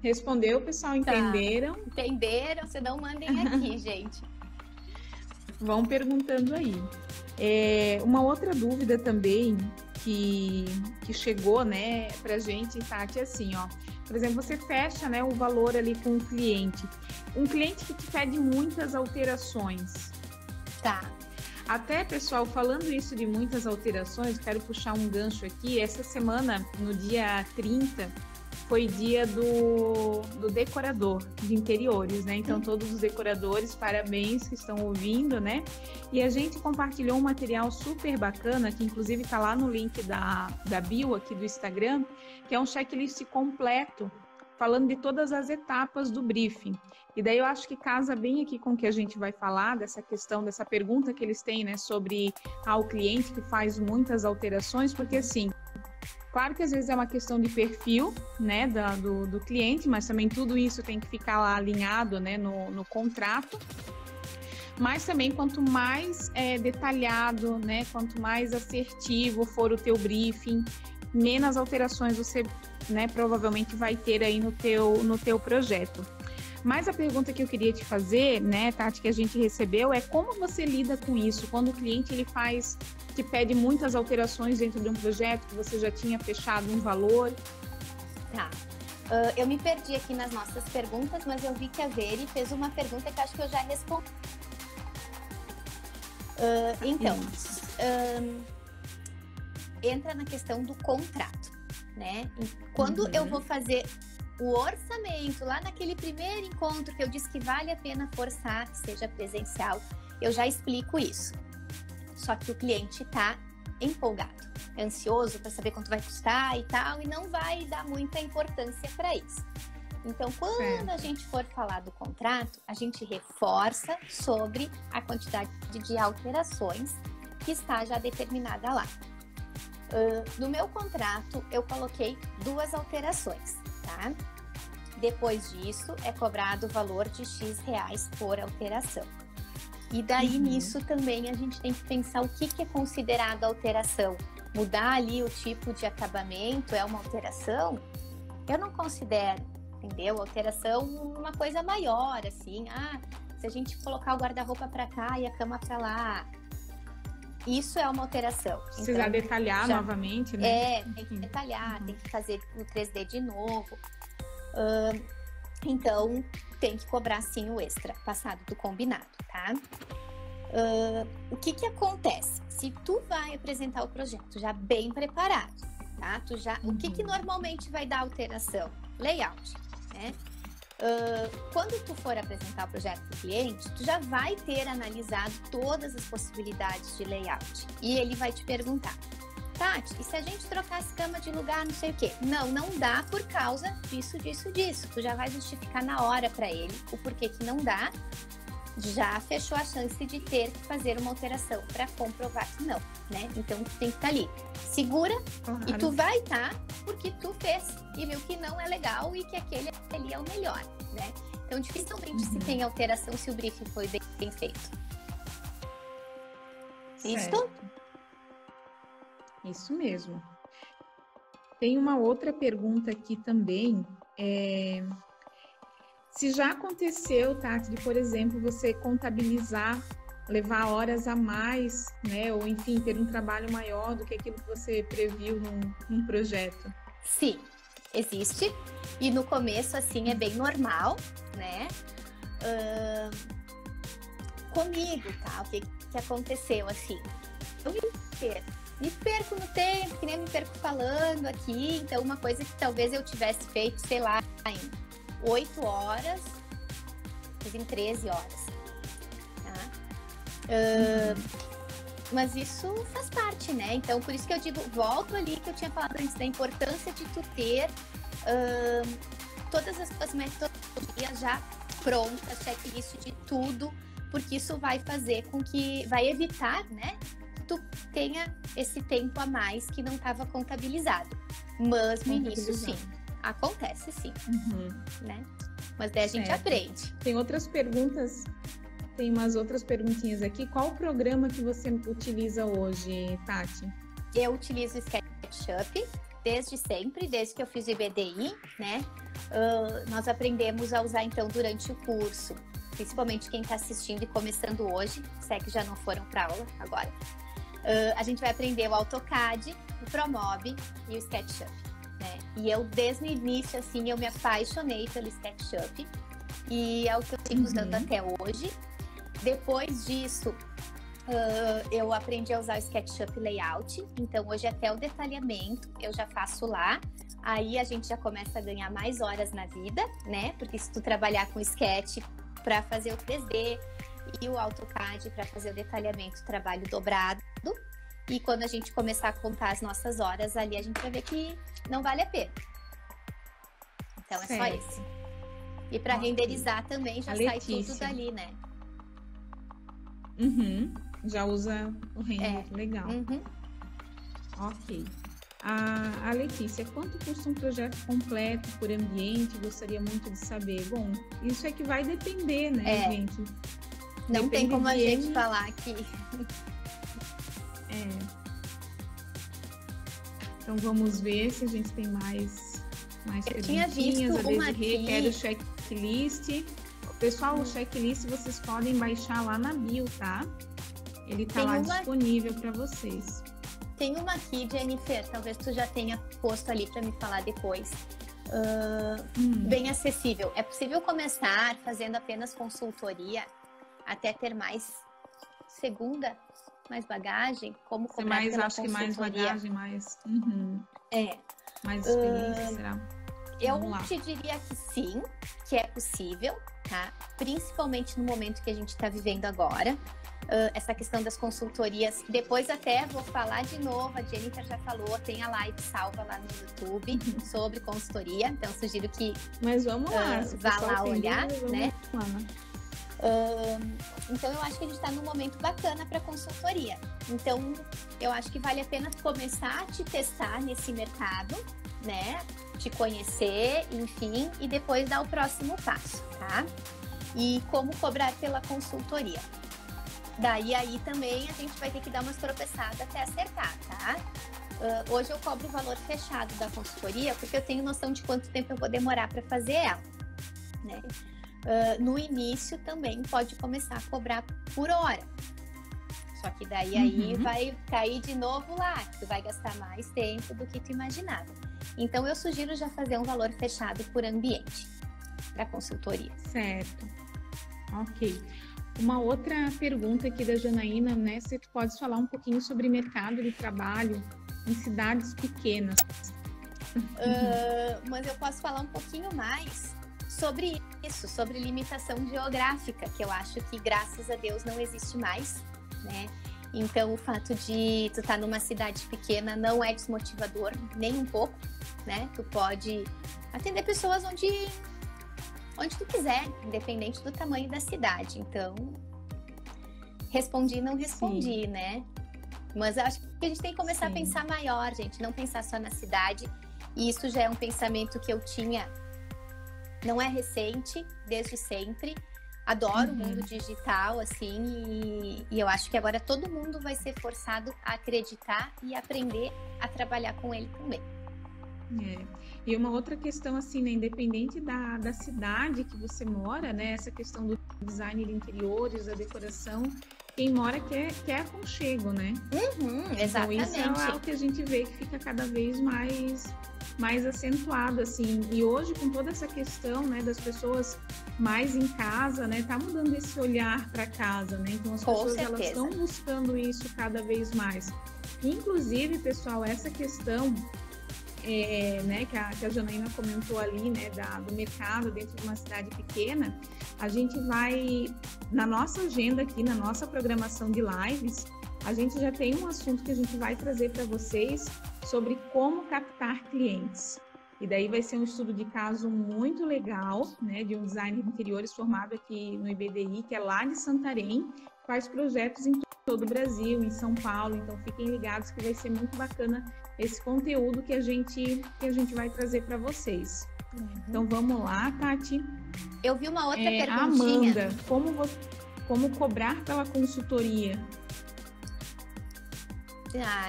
Respondeu, pessoal? Entenderam? Tá. Entenderam? Se não, mandem aqui, gente. Vão perguntando aí. Uma outra dúvida também que chegou, né, pra gente, Tati, assim, ó. Por exemplo, você fecha, né, o valor ali com o cliente. Um cliente que te pede muitas alterações. Tá. Até, pessoal, falando isso de muitas alterações, quero puxar um gancho aqui. Essa semana, no dia 30, foi dia do decorador de interiores, né? Então, todos os decoradores, parabéns que estão ouvindo, né? E a gente compartilhou um material super bacana, que inclusive está lá no link da bio aqui do Instagram, que é um checklist completo, falando de todas as etapas do briefing. E daí eu acho que casa bem aqui com o que a gente vai falar, dessa questão, dessa pergunta que eles têm, né? Sobre o cliente que faz muitas alterações, porque assim... Claro que às vezes é uma questão de perfil, né, do cliente, mas também tudo isso tem que ficar lá alinhado, né, no contrato. Mas também quanto mais detalhado, né, quanto mais assertivo for o teu briefing, menos alterações você, né, provavelmente vai ter aí no teu projeto. Mas a pergunta que eu queria te fazer, né, Tati, que a gente recebeu, é como você lida com isso? Quando o cliente te pede muitas alterações dentro de um projeto, que você já tinha fechado um valor. Tá. Eu me perdi aqui nas nossas perguntas, mas eu vi que a Veri fez uma pergunta que acho que eu já respondi. Então, entra na questão do contrato, né? Quando eu vou fazer o orçamento, lá naquele primeiro encontro que eu disse que vale a pena forçar, que seja presencial, eu já explico isso. Só que o cliente está empolgado, ansioso para saber quanto vai custar e tal, e não vai dar muita importância para isso. Então, quando a gente for falar do contrato, a gente reforça sobre a quantidade de alterações que está já determinada lá. No meu contrato, eu coloquei 2 alterações, tá? Depois disso, é cobrado o valor de X reais por alteração. E daí, nisso também, a gente tem que pensar o que é considerado alteração. Mudar ali o tipo de acabamento é uma alteração? Eu não considero, entendeu? Alteração uma coisa maior, assim. Se a gente colocar o guarda-roupa para cá e a cama para lá, isso é uma alteração. Precisa detalhar novamente, né? Tem que detalhar, tem que fazer o 3D de novo. Então, tem que cobrar sim o extra, passado do combinado, tá? O que acontece? Se tu vai apresentar o projeto já bem preparado, tá? O que normalmente vai dar alteração? Layout, né? Quando tu for apresentar o projeto para o cliente, tu já vai ter analisado todas as possibilidades de layout. E ele vai te perguntar: Tati, e se a gente trocasse cama de lugar, não sei o quê? Não dá por causa disso. Tu já vai justificar na hora para ele o porquê que não dá. Já fechou a chance de ter que fazer uma alteração para comprovar que não, né? Então, tu tem que estar ali segura, claro. E tu vai estar porque tu fez e viu que não é legal e que aquele ali é o melhor, né? Então, dificilmente se tem alteração se o briefing foi bem feito. Certo. Isso mesmo. Tem uma outra pergunta aqui também, se já aconteceu, Tati, de, por exemplo, você contabilizar, levar horas a mais, né? Ou, enfim, ter um trabalho maior do que aquilo que você previu num projeto? Sim, existe. E no começo, assim, é bem normal, né? Comigo, tá? O que aconteceu, assim? Eu me perco no tempo, que nem me perco falando aqui. Então, uma coisa que talvez eu tivesse feito, sei lá, em 8 horas, fiz em 13 horas. Tá? Mas isso faz parte, né? Então, por isso que eu digo, volto ali que eu tinha falado antes, da importância de tu ter todas as tuas metodologias já prontas, checklist de tudo porque isso vai fazer com que, vai evitar, né, que tu tenha esse tempo a mais que não estava contabilizado. Mas no início, sim, acontece sim, né? Mas daí a gente aprende. Tem outras perguntas, tem umas outras perguntinhas aqui. Qual o programa que você utiliza hoje, Tati? Eu utilizo o SketchUp desde sempre, desde que eu fiz o IBDI, né? Nós aprendemos a usar, então, durante o curso, principalmente quem está assistindo e começando hoje, se é que já não foram para aula agora. A gente vai aprender o AutoCAD, o ProMob e o SketchUp, né? E eu, desde o início, assim, eu me apaixonei pelo SketchUp e é o que eu sigo usando até hoje. Depois disso, eu aprendi a usar o SketchUp Layout, então hoje até o detalhamento eu já faço lá. Aí a gente já começa a ganhar mais horas na vida, né? Porque se tu trabalhar com Sketch para fazer o 3D e o AutoCAD para fazer o detalhamento, trabalho dobrado. E quando a gente começar a contar as nossas horas ali, a gente vai ver que não vale a pena. Então é só isso. E para renderizar também já sai tudo dali, né? Já usa o render, legal. Ok. A Letícia, quanto custa um projeto completo por ambiente? Gostaria muito de saber. Bom, isso é que vai depender, né, gente? Não tem como a gente falar aqui. Então vamos ver se a gente tem mais eu tinha visto uma aqui. Quero o checklist. Pessoal, o checklist vocês podem baixar lá na bio, tá? Ele tá lá disponível para vocês. Tem uma aqui, Jennifer, talvez tu já tenha posto ali para me falar depois. Bem acessível. É possível começar fazendo apenas consultoria até ter mais bagagem? Como cobrar pela acho consultoria? Que mais bagagem, mais... Mais experiência, será? Eu te diria que sim, que é possível, tá? Principalmente no momento que a gente está vivendo agora. Essa questão das consultorias, depois até vou falar de novo, a Jennifer já falou, tem a live salva lá no YouTube sobre consultoria, então sugiro que Mas vamos lá, vá lá olhar, né? Lá. Então eu acho que a gente está num momento bacana para consultoria. Então eu acho que vale a pena começar a te testar nesse mercado, né? Te conhecer, enfim, e depois dar o próximo passo, tá? E como cobrar pela consultoria. Daí aí também a gente vai ter que dar umas tropeçadas até acertar, tá? Hoje eu cobro o valor fechado da consultoria porque eu tenho noção de quanto tempo eu vou demorar para fazer ela, né? No início também pode começar a cobrar por hora. Só que daí aí vai cair de novo lá, tu vai gastar mais tempo do que tu imaginava. Então eu sugiro já fazer um valor fechado por ambiente da consultoria. Certo. Ok. Uma outra pergunta aqui da Janaína, né? Se tu podes falar um pouquinho sobre mercado de trabalho em cidades pequenas. Mas eu posso falar um pouquinho mais sobre isso, sobre limitação geográfica, que eu acho que, graças a Deus, não existe mais, né? Então, o fato de tu estar numa cidade pequena não é desmotivador, nem um pouco, né? Tu pode atender pessoas onde tu quiser, independente do tamanho da cidade. Então, não respondi, né? Mas eu acho que a gente tem que começar a pensar maior, gente, não pensar só na cidade. E isso já é um pensamento que eu tinha, não é recente, desde sempre. Adoro o mundo digital, assim, e eu acho que agora todo mundo vai ser forçado a acreditar e aprender a trabalhar com ele também. E uma outra questão, assim, né, independente da cidade que você mora, né, essa questão do design de interiores, da decoração, quem mora quer aconchego, né? Exatamente. Então, isso é algo que a gente vê que fica cada vez mais acentuado, assim. E hoje, com toda essa questão, né, das pessoas mais em casa, né, tá mudando esse olhar para casa, né? Então, as pessoas, elas estão buscando isso cada vez mais. Inclusive, pessoal, essa questão... né, que a Janaína comentou ali, né, do mercado dentro de uma cidade pequena, a gente vai, na nossa agenda aqui, na nossa programação de lives, a gente já tem um assunto que a gente vai trazer para vocês sobre como captar clientes. E daí vai ser um estudo de caso muito legal, né, de um designer de interiores formado aqui no IBDI, que é lá de Santarém, faz projetos em todo o Brasil, em São Paulo, então fiquem ligados que vai ser muito bacana esse conteúdo que a gente vai trazer para vocês. Então vamos lá, Tati. Eu vi uma outra perguntinha. Amanda, como cobrar pela consultoria?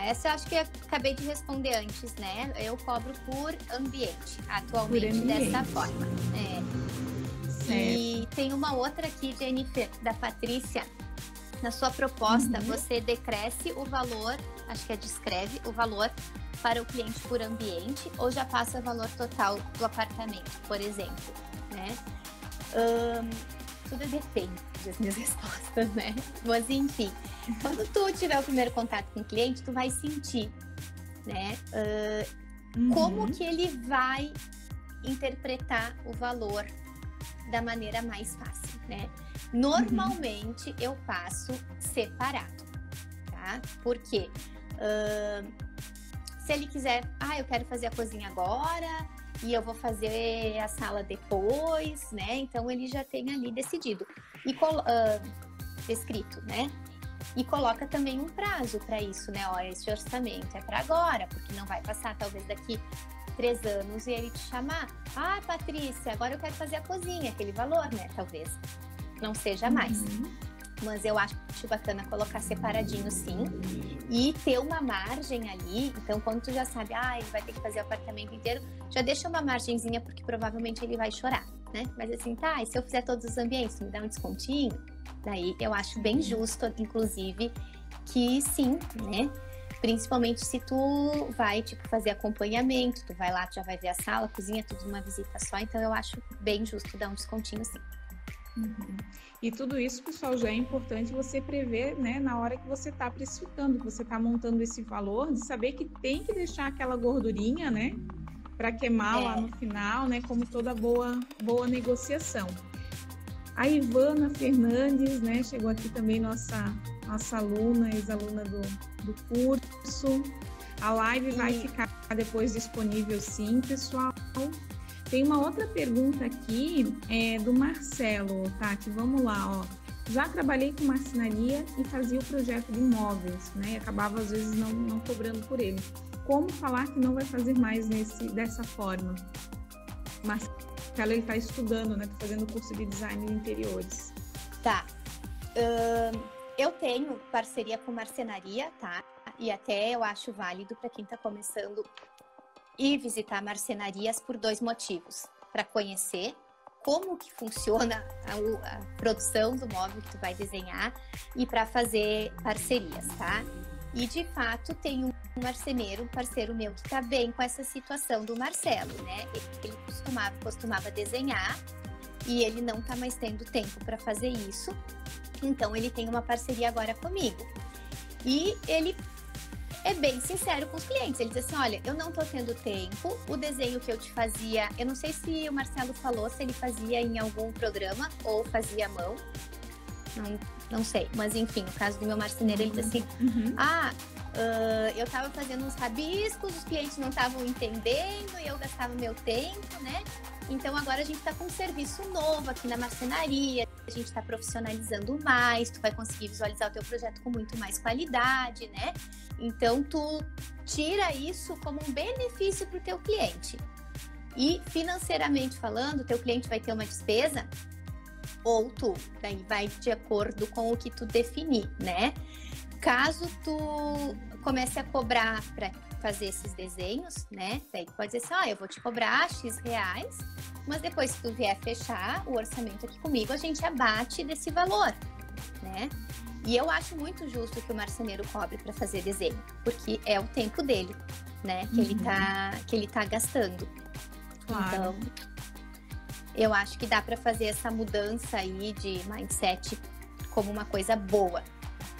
Essa eu acho que eu acabei de responder antes, né? Eu cobro por ambiente, atualmente, dessa forma. E tem uma outra aqui, Jennifer, da Patrícia. Na sua proposta, você decresce o valor, acho que descreve o valor para o cliente por ambiente, ou já passa o valor total do apartamento, por exemplo, né? Tudo depende das minhas respostas, né? Mas enfim, quando tu tiver o primeiro contato com o cliente, tu vai sentir, né? Como que ele vai interpretar o valor da maneira mais fácil, né? Normalmente eu passo separado, tá? Porque se ele quiser, eu quero fazer a cozinha agora e eu vou fazer a sala depois, né? Então ele já tem ali decidido e escrito, né? E coloca também um prazo para isso, né? Olha, esse orçamento é para agora, porque não vai passar talvez daqui 3 anos e ele te chamar. Patrícia, agora eu quero fazer a cozinha, aquele valor, né? Talvez não seja mais. Mas eu acho bacana colocar separadinho, sim. E ter uma margem ali. Então, quando tu já sabe, ele vai ter que fazer o apartamento inteiro, já deixa uma margenzinha, porque provavelmente ele vai chorar, né? Mas assim, e se eu fizer todos os ambientes, me dá um descontinho? Daí eu acho bem justo, inclusive, que sim, né? Principalmente se tu vai, fazer acompanhamento, tu vai lá, tu já vai ver a sala, a cozinha, tudo numa visita só. Então, eu acho bem justo dar um descontinho, sim. E tudo isso, pessoal, já é importante você prever, né, na hora que você está precificando, que você está montando esse valor, de saber que tem que deixar aquela gordurinha, né, para queimar lá no final, né, como toda boa negociação. A Ivana Fernandes, né, chegou aqui também, nossa aluna, ex-aluna do curso. A live vai ficar depois disponível, sim, pessoal. Tem uma outra pergunta aqui, do Marcelo, Tati, vamos lá, ó. Já trabalhei com marcenaria e fazia o projeto de imóveis, né? E acabava, às vezes, não cobrando por ele. Como falar que não vai fazer mais dessa forma? Marcelo, ele está estudando, né? Está fazendo o curso de design de interiores. Tá. Eu tenho parceria com marcenaria, tá? E até eu acho válido para quem está começando e visitar marcenarias por 2 motivos. Para conhecer como que funciona a produção do móvel que tu vai desenhar e para fazer parcerias, tá? E de fato tem um parceiro meu que está bem com essa situação do Marcelo, né? Ele costumava desenhar e ele não está mais tendo tempo para fazer isso. Então ele tem uma parceria agora comigo. E ele é bem sincero com os clientes. Ele diz assim, olha, eu não tô tendo tempo, o desenho que eu te fazia, eu não sei se o Marcelo falou se ele fazia em algum programa ou fazia à mão, não sei, mas enfim, no caso do meu marceneiro, ele diz assim, eu tava fazendo uns rabiscos, os clientes não estavam entendendo e eu gastava meu tempo, né? Então agora a gente tá com um serviço novo aqui na marcenaria, a gente tá profissionalizando mais, tu vai conseguir visualizar o teu projeto com muito mais qualidade, né? Então tu tira isso como um benefício pro teu cliente. E financeiramente falando, teu cliente vai ter uma despesa ou tu, daí vai de acordo com o que tu definir, né? Caso tu comece a cobrar para fazer esses desenhos, né? Daí tu pode dizer assim, eu vou te cobrar X reais, mas depois que tu vier fechar o orçamento aqui comigo, a gente abate desse valor, né? E eu acho muito justo que o marceneiro cobre para fazer desenho, porque é o tempo dele, né? Que ele tá gastando. Claro. Então, eu acho que dá para fazer essa mudança aí de mindset como uma coisa boa.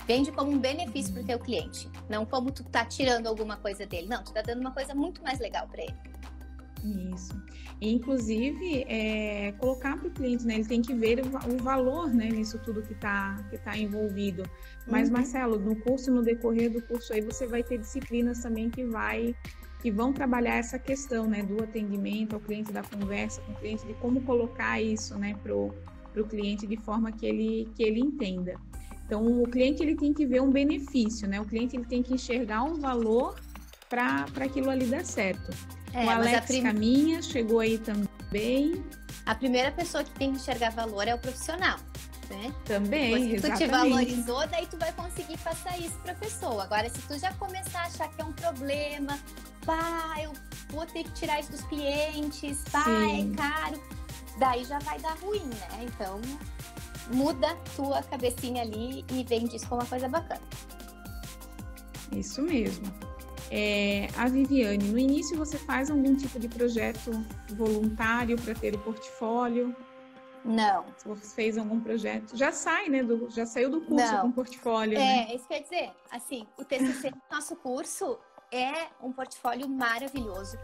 Vende como um benefício pro teu cliente, não como tu tá tirando alguma coisa dele. Não, tu tá dando uma coisa muito mais legal para ele. Isso. E, inclusive, colocar para o cliente, né? Ele tem que ver o valor, né? Nisso tudo que tá envolvido. Mas, Marcelo, no decorrer do curso aí, você vai ter disciplinas também que vai que vão trabalhar essa questão, né, do atendimento ao cliente, da conversa com o cliente, de como colocar isso, né, pro cliente de forma que ele entenda. Então, o cliente ele tem que ver um benefício, né? O cliente ele tem que enxergar um valor para aquilo ali dar certo. O Alex Caminha chegou aí também. A primeira pessoa que tem que enxergar valor é o profissional, né? Também, se tu exatamente. te valorizou, daí tu vai conseguir passar isso para a pessoa. Agora, se tu já começar a achar que é um problema, pá, eu vou ter que tirar isso dos clientes, pá, é caro, daí já vai dar ruim, né? Então, muda tua cabecinha ali e vende isso como uma coisa bacana. Isso mesmo. A Viviane, no início você faz algum tipo de projeto voluntário para ter o portfólio? Não. Se você fez algum projeto, já saiu do curso com portfólio, né? Isso quer dizer, assim, o TCC do nosso curso é um portfólio maravilhoso.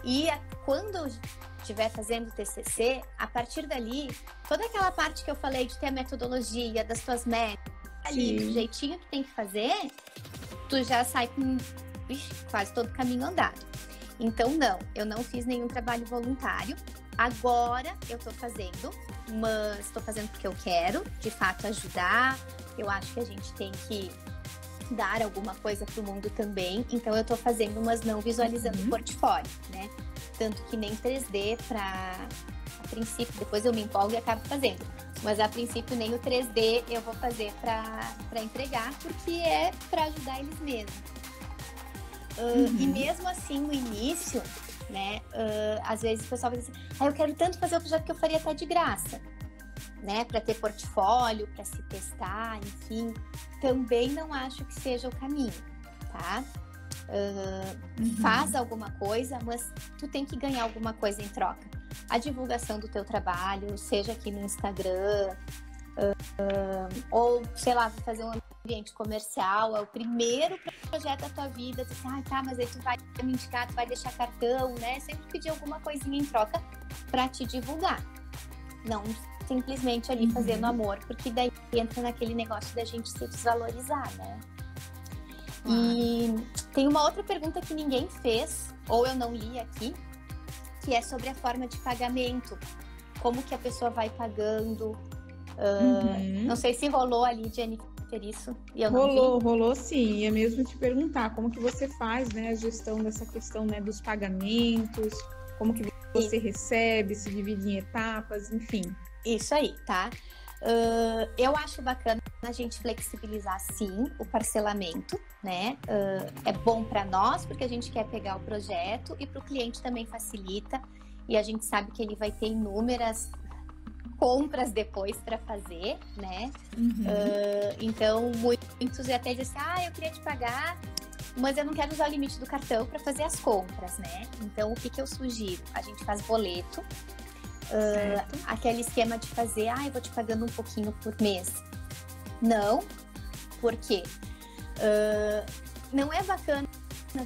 E quando estiver fazendo o TCC, a partir dali, toda aquela parte que eu falei de ter a metodologia, das tuas metas, ali, do jeitinho que tem que fazer, tu já sai com quase todo o caminho andado. Então, não, eu não fiz nenhum trabalho voluntário. Agora eu tô fazendo, mas tô fazendo porque eu quero, de fato, ajudar. Eu acho que a gente tem que dar alguma coisa pro mundo também. Então, eu tô fazendo, mas não visualizando o portfólio, né? Tanto que nem 3D a princípio, depois eu me empolgo e acabo fazendo. Mas a princípio nem o 3D eu vou fazer para entregar, porque é para ajudar eles mesmos. E mesmo assim, no início, né, às vezes o pessoal vai dizer assim, eu quero tanto fazer o projeto que eu faria até de graça, né, para ter portfólio, para se testar, enfim. Também não acho que seja o caminho, tá? Faz alguma coisa, mas tu tem que ganhar alguma coisa em troca. A divulgação do teu trabalho, seja aqui no Instagram, ou, sei lá, fazer um ambiente comercial, é o primeiro projeto da tua vida, tu assim, tá, mas aí tu vai me indicar, tu vai deixar cartão, né? Sempre pedir alguma coisinha em troca pra te divulgar. Não simplesmente ali fazendo amor, porque daí entra naquele negócio da gente se desvalorizar, né? E tem uma outra pergunta que ninguém fez, ou eu não li aqui, que é sobre a forma de pagamento. Como que a pessoa vai pagando. Não sei se rolou ali, Jennifer, isso. E eu não vi. Rolou sim. Ia mesmo te perguntar como que você faz, né, a gestão dessa questão, né, dos pagamentos, como que você recebe, se divide em etapas, enfim. Isso aí, tá? Eu acho bacana a gente flexibilizar, sim, o parcelamento, né? É bom para nós, porque a gente quer pegar o projeto, e para o cliente também facilita, e a gente sabe que ele vai ter inúmeras compras depois para fazer, né? Então, muitos até dizem assim, eu queria te pagar, mas eu não quero usar o limite do cartão para fazer as compras, né? Então, o que eu sugiro? A gente faz boleto, aquele esquema de fazer, eu vou te pagando um pouquinho por mês. Não, porque não é bacana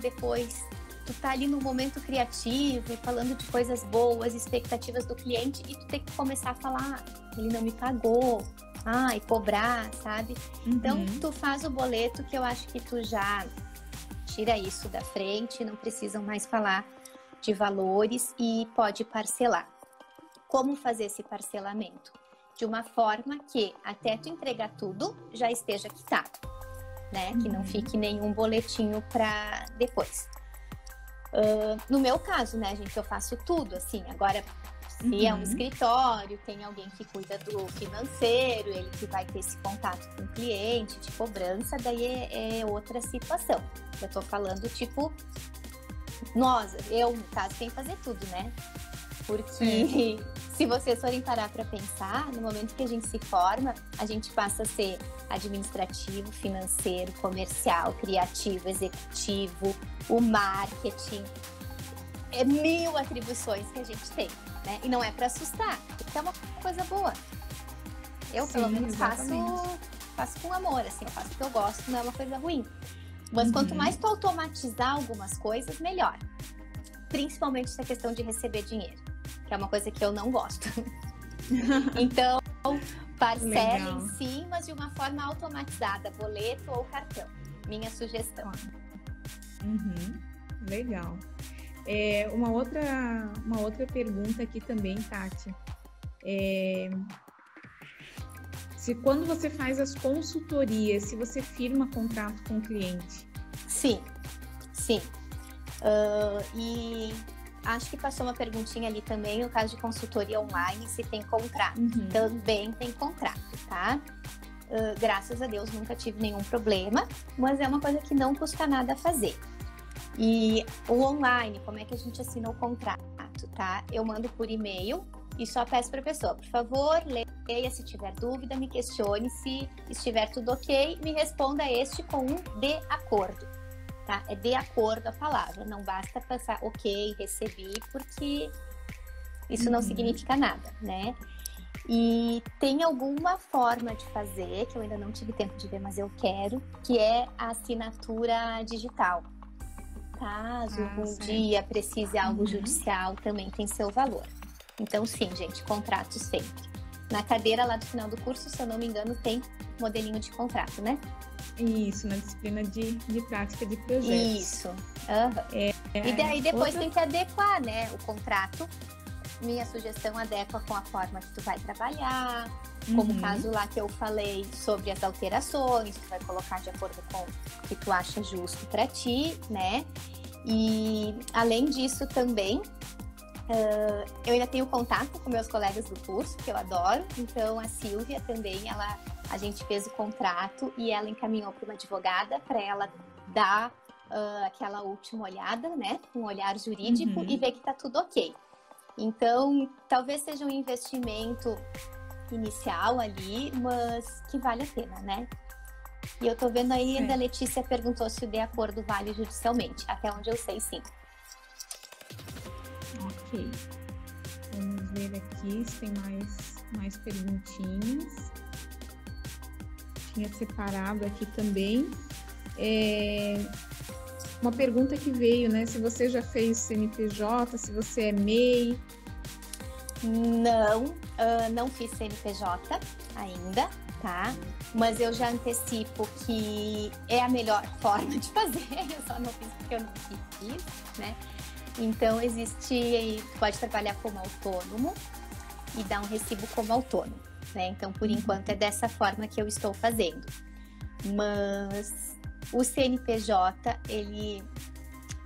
depois tu tá ali no momento criativo e falando de coisas boas, expectativas do cliente, e tu tem que começar a falar, ele não me pagou, e cobrar, sabe? Então, tu faz o boleto, que eu acho que tu já tira isso da frente, não precisam mais falar de valores e pode parcelar. Como fazer esse parcelamento? De uma forma que até tu entregar tudo já esteja quitado, né? Que não fique nenhum boletinho para depois. No meu caso, né, gente, eu faço tudo, assim. Agora, se é um escritório, tem alguém que cuida do financeiro, ele que vai ter esse contato com o cliente, de cobrança, daí é outra situação. Eu tô falando, tipo, eu, no caso, tenho que fazer tudo, né? Porque se vocês forem parar para pensar, no momento que a gente se forma, a gente passa a ser administrativo, financeiro, comercial, criativo, executivo, o marketing. É 1000 atribuições que a gente tem, né? E não é para assustar, porque é uma coisa boa. Eu, pelo menos, faço com amor, assim, eu faço porque eu gosto, não é uma coisa ruim. Mas quanto mais tu automatizar algumas coisas, melhor. Principalmente essa questão de receber dinheiro, que é uma coisa que eu não gosto. Então, parcelem sim, mas de uma forma automatizada, boleto ou cartão. Minha sugestão. Legal. Uma outra pergunta aqui também, Tati. Se quando você faz as consultorias, se você firma contrato com o cliente? Sim. E acho que passou uma perguntinha ali também, no caso de consultoria online, se tem contrato. Também tem contrato, tá? Graças a Deus nunca tive nenhum problema, mas é uma coisa que não custa nada fazer. E o online, como é que a gente assina o contrato, tá? Eu mando por e-mail e só peço para a pessoa, por favor, leia, se tiver dúvida, me questione, se estiver tudo ok, me responda com um de acordo, tá? É de acordo a palavra, não basta passar ok, recebi, porque isso não significa nada, né? E tem alguma forma de fazer, que eu ainda não tive tempo de ver, mas eu quero, que é a assinatura digital. Caso algum dia precise algo judicial, também tem seu valor. Então, sim, gente, contrato sempre. Na cadeira lá do final do curso, se eu não me engano, tem modelinho de contrato, né? Isso, na disciplina de prática de projetos. Isso. E daí depois tem que adequar, né? O contrato, minha sugestão, adequa com a forma que tu vai trabalhar, como o caso lá que eu falei sobre as alterações, tu vai colocar de acordo com o que tu acha justo para ti, né? E além disso também, eu ainda tenho contato com meus colegas do curso, que eu adoro. Então a Silvia também, a gente fez o contrato e ela encaminhou para uma advogada para ela dar aquela última olhada, né? Um olhar jurídico e ver que tá tudo ok. Então, talvez seja um investimento inicial ali, mas que vale a pena, né? E eu tô vendo aí, a Letícia perguntou se o de acordo vale judicialmente. Até onde eu sei, sim. Ok. Vamos ver aqui se tem mais perguntinhas. Tinha separado aqui também. Uma pergunta que veio, né? Se você já fez CNPJ, se você é MEI. Não fiz CNPJ ainda, tá? Mas eu já antecipo que é a melhor forma de fazer. Eu só não fiz porque eu não fiz, né? Então, pode trabalhar como autônomo e dar um recibo como autônomo, né? Então, por enquanto, é dessa forma que eu estou fazendo. Mas o CNPJ, ele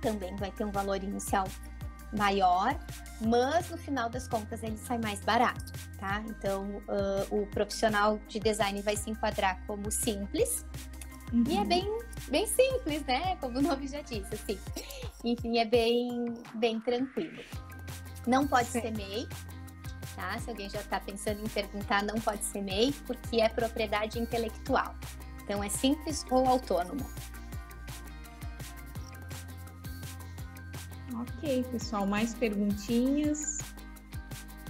também vai ter um valor inicial maior, mas no final das contas ele sai mais barato, tá? Então, o profissional de design vai se enquadrar como simples, e é bem simples, né? Como o nome já diz, assim. Enfim, é bem tranquilo. Não pode ser MEI, tá? Se alguém já está pensando em perguntar, não pode ser MEI, porque é propriedade intelectual. Então, é simples ou autônomo. Ok, pessoal. Mais perguntinhas?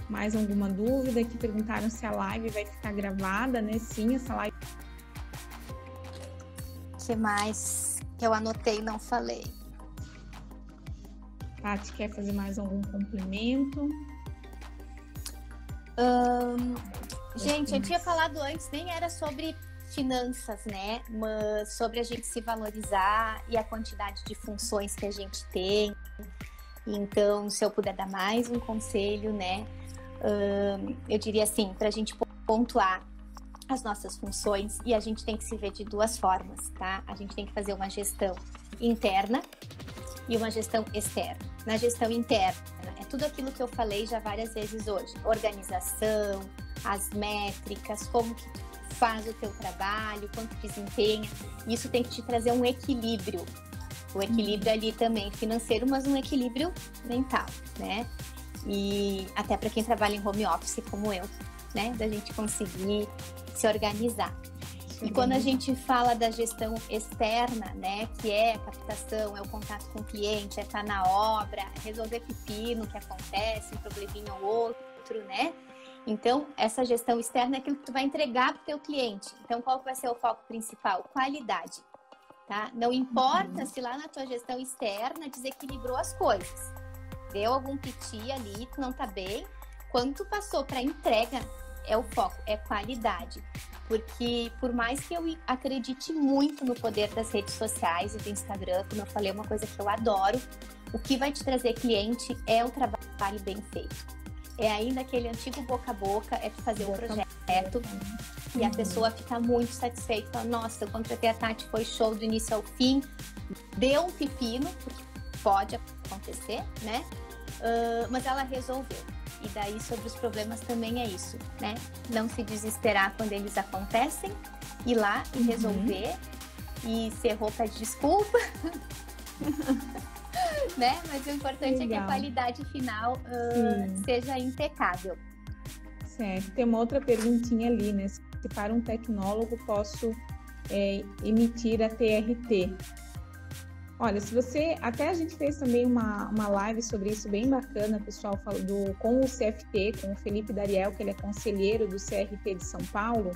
Mais alguma dúvida? Que perguntaram se a live vai ficar gravada, né? Sim, essa live. O que mais que eu anotei e não falei? Tati, quer fazer mais algum complemento? Gente, eu tinha falado antes, nem era sobre finanças, né? Mas sobre a gente se valorizar e a quantidade de funções que a gente tem. Então, se eu puder dar mais um conselho, né? Eu diria assim, para a gente pontuar as nossas funções, e a gente tem que se ver de duas formas, tá? A gente tem que fazer uma gestão interna e uma gestão externa. Na gestão interna, é tudo aquilo que eu falei já várias vezes hoje. Organização, as métricas, como que tu faz o teu trabalho, quanto desempenha. Isso tem que te trazer um equilíbrio. O equilíbrio ali também financeiro, mas um equilíbrio mental, né? E até para quem trabalha em home office como eu, né? Da gente conseguir se organizar. E quando a gente fala da gestão externa, né, que é a captação, é o contato com o cliente, é estar na obra, é resolver pepino que acontece, um probleminha ou outro, né? Então, essa gestão externa é aquilo que tu vai entregar para o teu cliente. Então, qual vai ser o foco principal? Qualidade, tá? Não importa se lá na tua gestão externa desequilibrou as coisas. Deu algum piti ali, tu não tá bem. Quando tu passou para entrega, é o foco, é qualidade. Porque por mais que eu acredite muito no poder das redes sociais e do Instagram, como eu falei, é uma coisa que eu adoro, o que vai te trazer cliente é o trabalho bem feito. É ainda aquele antigo boca a boca, é tu fazer um projeto e a pessoa fica muito satisfeita. Fala, nossa, eu contratei a Tati, foi show do início ao fim, deu um pepino, porque pode acontecer, né? Mas ela resolveu. E daí, sobre os problemas também é isso, né? Não se desesperar quando eles acontecem, ir lá e resolver. E se errou, pede desculpa. Né? Mas o importante é que a qualidade final seja impecável. Certo. Tem uma outra perguntinha ali, né? Se para um tecnólogo posso emitir a TRT. Olha, se você... Até a gente fez também uma live sobre isso, bem bacana, pessoal, com o CFT, com o Felipe Dariel, que ele é conselheiro do CRT de São Paulo,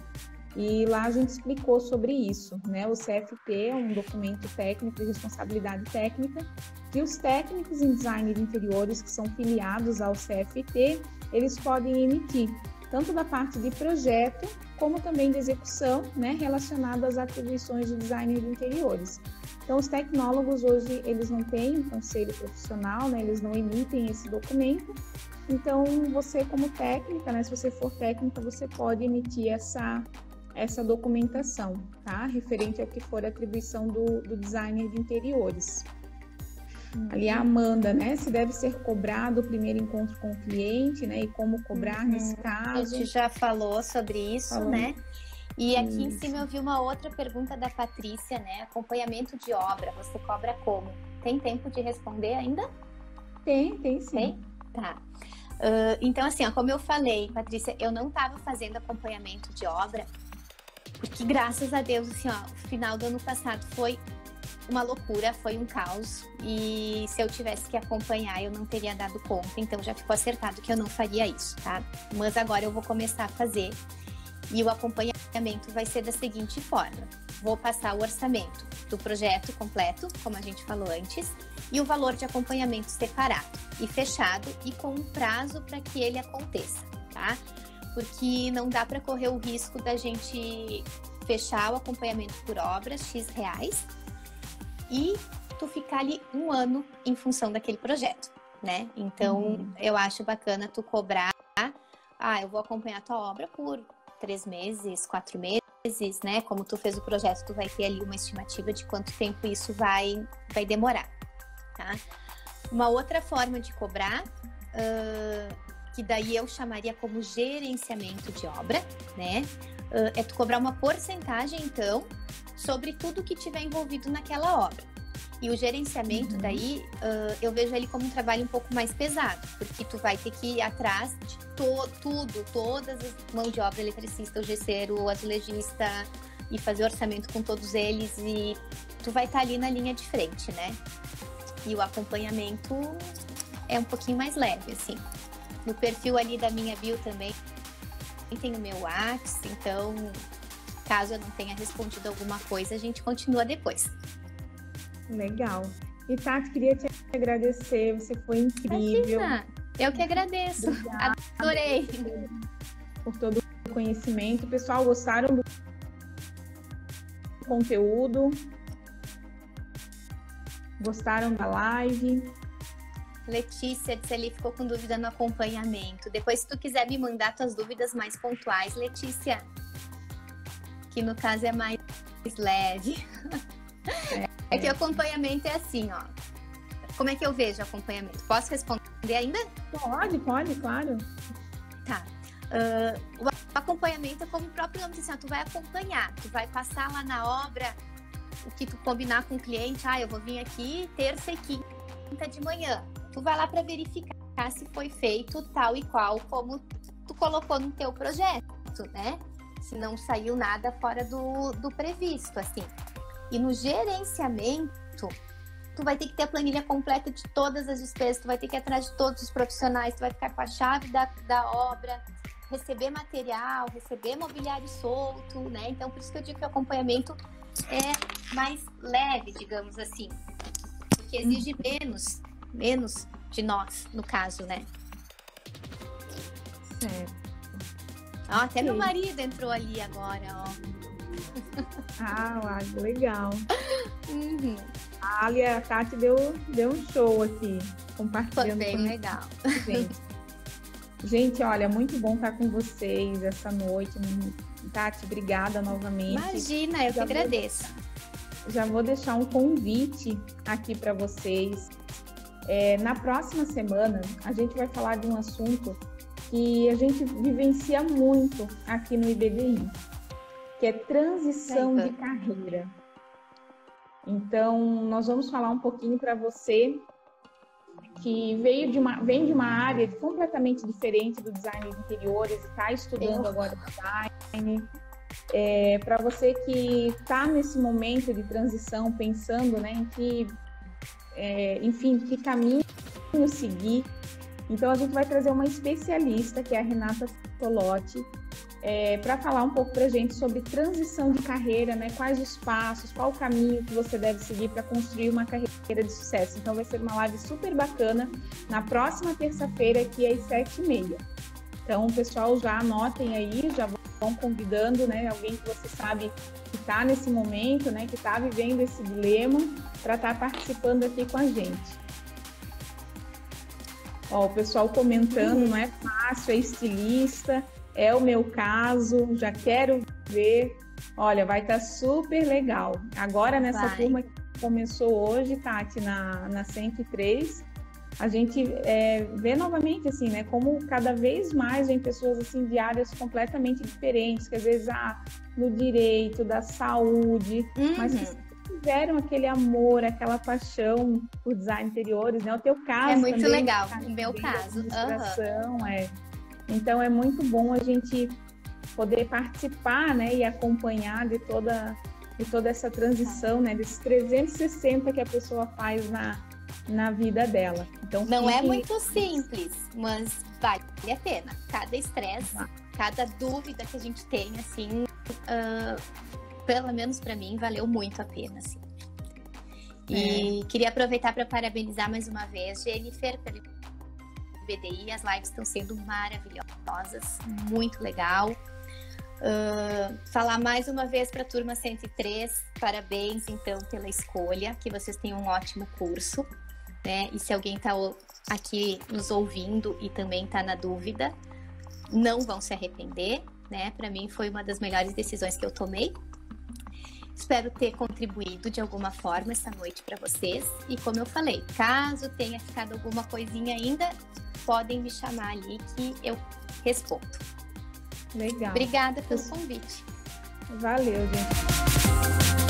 e lá a gente explicou sobre isso, né? O CFT é um documento técnico de responsabilidade técnica, e os técnicos em design de interiores que são filiados ao CFT, eles podem emitir, tanto da parte de projeto, como também de execução, né? Relacionado às atribuições do designer de interiores. Então, os tecnólogos hoje, eles não têm um conselho profissional, né? Eles não emitem esse documento. Então, você como técnica, né? Se você for técnica, você pode emitir essa documentação, tá? Referente ao que for a atribuição do designer de interiores. Ali a Amanda, né? Se deve ser cobrado o primeiro encontro com o cliente, né? E como cobrar nesse caso. A gente já falou sobre isso, né? E aqui em cima eu vi uma outra pergunta da Patrícia, né? Acompanhamento de obra, você cobra como? Tem tempo de responder ainda? Tem sim. Tem? Tá. Então, assim, ó, como eu falei, Patrícia, eu não estava fazendo acompanhamento de obra, porque graças a Deus, assim, ó, o final do ano passado foi uma loucura, foi um caos, e se eu tivesse que acompanhar, eu não teria dado conta, então já ficou acertado que eu não faria isso, tá? Mas agora eu vou começar a fazer. E o acompanhamento vai ser da seguinte forma: vou passar o orçamento do projeto completo, como a gente falou antes, e o valor de acompanhamento separado e fechado e com um prazo para que ele aconteça, tá? Porque não dá para correr o risco da gente fechar o acompanhamento por obras, X reais, e tu ficar ali um ano em função daquele projeto, né? Então, eu acho bacana tu cobrar, eu vou acompanhar tua obra por 3 meses, 4 meses, né? Como tu fez o projeto, tu vai ter ali uma estimativa de quanto tempo isso vai demorar, tá? Uma outra forma de cobrar, que daí eu chamaria como gerenciamento de obra, né? É tu cobrar uma porcentagem, então, sobre tudo que tiver envolvido naquela obra. E o gerenciamento daí, eu vejo ele como um trabalho um pouco mais pesado, porque tu vai ter que ir atrás de todas as mãos de obra, eletricista, o gesseiro, o azulejista, e fazer orçamento com todos eles, e tu vai estar ali na linha de frente, né? E o acompanhamento é um pouquinho mais leve, assim. No perfil ali da minha bio também tem o meu WhatsApp, então, caso eu não tenha respondido alguma coisa, a gente continua depois. Legal. E Tati, queria te agradecer, você foi incrível. Imagina, eu que agradeço. Obrigada. Adorei. Por todo o conhecimento. Pessoal, gostaram do conteúdo? Gostaram da live? Letícia disse ali, ficou com dúvida no acompanhamento. Depois, se tu quiser me mandar tuas dúvidas mais pontuais, Letícia, que no caso é mais leve. É que o acompanhamento é assim, ó. Como é que eu vejo o acompanhamento? Posso responder ainda? Pode, claro. Tá. O acompanhamento é como o próprio nome diz, assim, ó, tu vai acompanhar, tu vai passar lá na obra o que tu combinar com o cliente. Eu vou vir aqui terça e quinta de manhã. Tu vai lá para verificar se foi feito tal e qual como tu colocou no teu projeto, né? Se não saiu nada fora do previsto, assim. E no gerenciamento, tu vai ter que ter a planilha completa de todas as despesas, tu vai ter que ir atrás de todos os profissionais, tu vai ficar com a chave da obra, receber material, receber mobiliário solto, né? Então, por isso que eu digo que o acompanhamento é mais leve, digamos assim, porque exige menos de nós, no caso, né? Certo. Ó, até meu marido entrou ali agora, ó. Ah, legal. Uhum. A Ali e a Tati deu um show aqui, compartilhando. Foi bem legal. Gente, olha, muito bom estar com vocês essa noite. Tati, obrigada novamente. Imagina, eu que agradeço. Já vou deixar um convite aqui para vocês. Na próxima semana, a gente vai falar de um assunto que a gente vivencia muito aqui no IBDI, que é transição de carreira. Então, nós vamos falar um pouquinho para você que vem de uma área completamente diferente do design de interiores e está estudando agora design. Para você que está nesse momento de transição, pensando, né, em que, enfim, que caminho seguir. Então, a gente vai trazer uma especialista, que é a Renata Tolotti, para falar um pouco para a gente sobre transição de carreira, né? Quais os passos, qual o caminho que você deve seguir para construir uma carreira de sucesso. Então, vai ser uma live super bacana na próxima terça-feira, aqui às 7h30. Então, pessoal, já anotem aí, já vão convidando, né, alguém que você sabe que está nesse momento, né, que está vivendo esse dilema, para estar participando aqui com a gente. Ó, o pessoal comentando, não é fácil, é estilista, é o meu caso, já quero ver. Olha, vai estar super legal. Agora, nessa turma que começou hoje, Tati, na 103, a gente vê novamente, assim, né, como cada vez mais vem pessoas, assim, de áreas completamente diferentes, que às vezes, no direito, da saúde, mas que tiveram aquele amor, aquela paixão por design interiores, né? O teu caso é muito também, legal, o meu caso. Então, é muito bom a gente poder participar, né, e acompanhar de toda essa transição, né, desses 360 que a pessoa faz na vida dela. Então, não é muito simples, mas vale a pena. Cada estresse, cada dúvida que a gente tem, assim, pelo menos para mim, valeu muito a pena, assim. E queria aproveitar para parabenizar mais uma vez, Jennifer, pelo BDI. As lives estão sendo maravilhosas, muito legal. Falar mais uma vez para a turma 103, parabéns, então, pela escolha, que vocês têm um ótimo curso, né? E se alguém está aqui nos ouvindo e também está na dúvida, não vão se arrepender, né? Para mim foi uma das melhores decisões que eu tomei. Espero ter contribuído de alguma forma essa noite para vocês. E como eu falei, caso tenha ficado alguma coisinha ainda, podem me chamar ali que eu respondo. Legal. Obrigada pelo convite. Valeu, gente.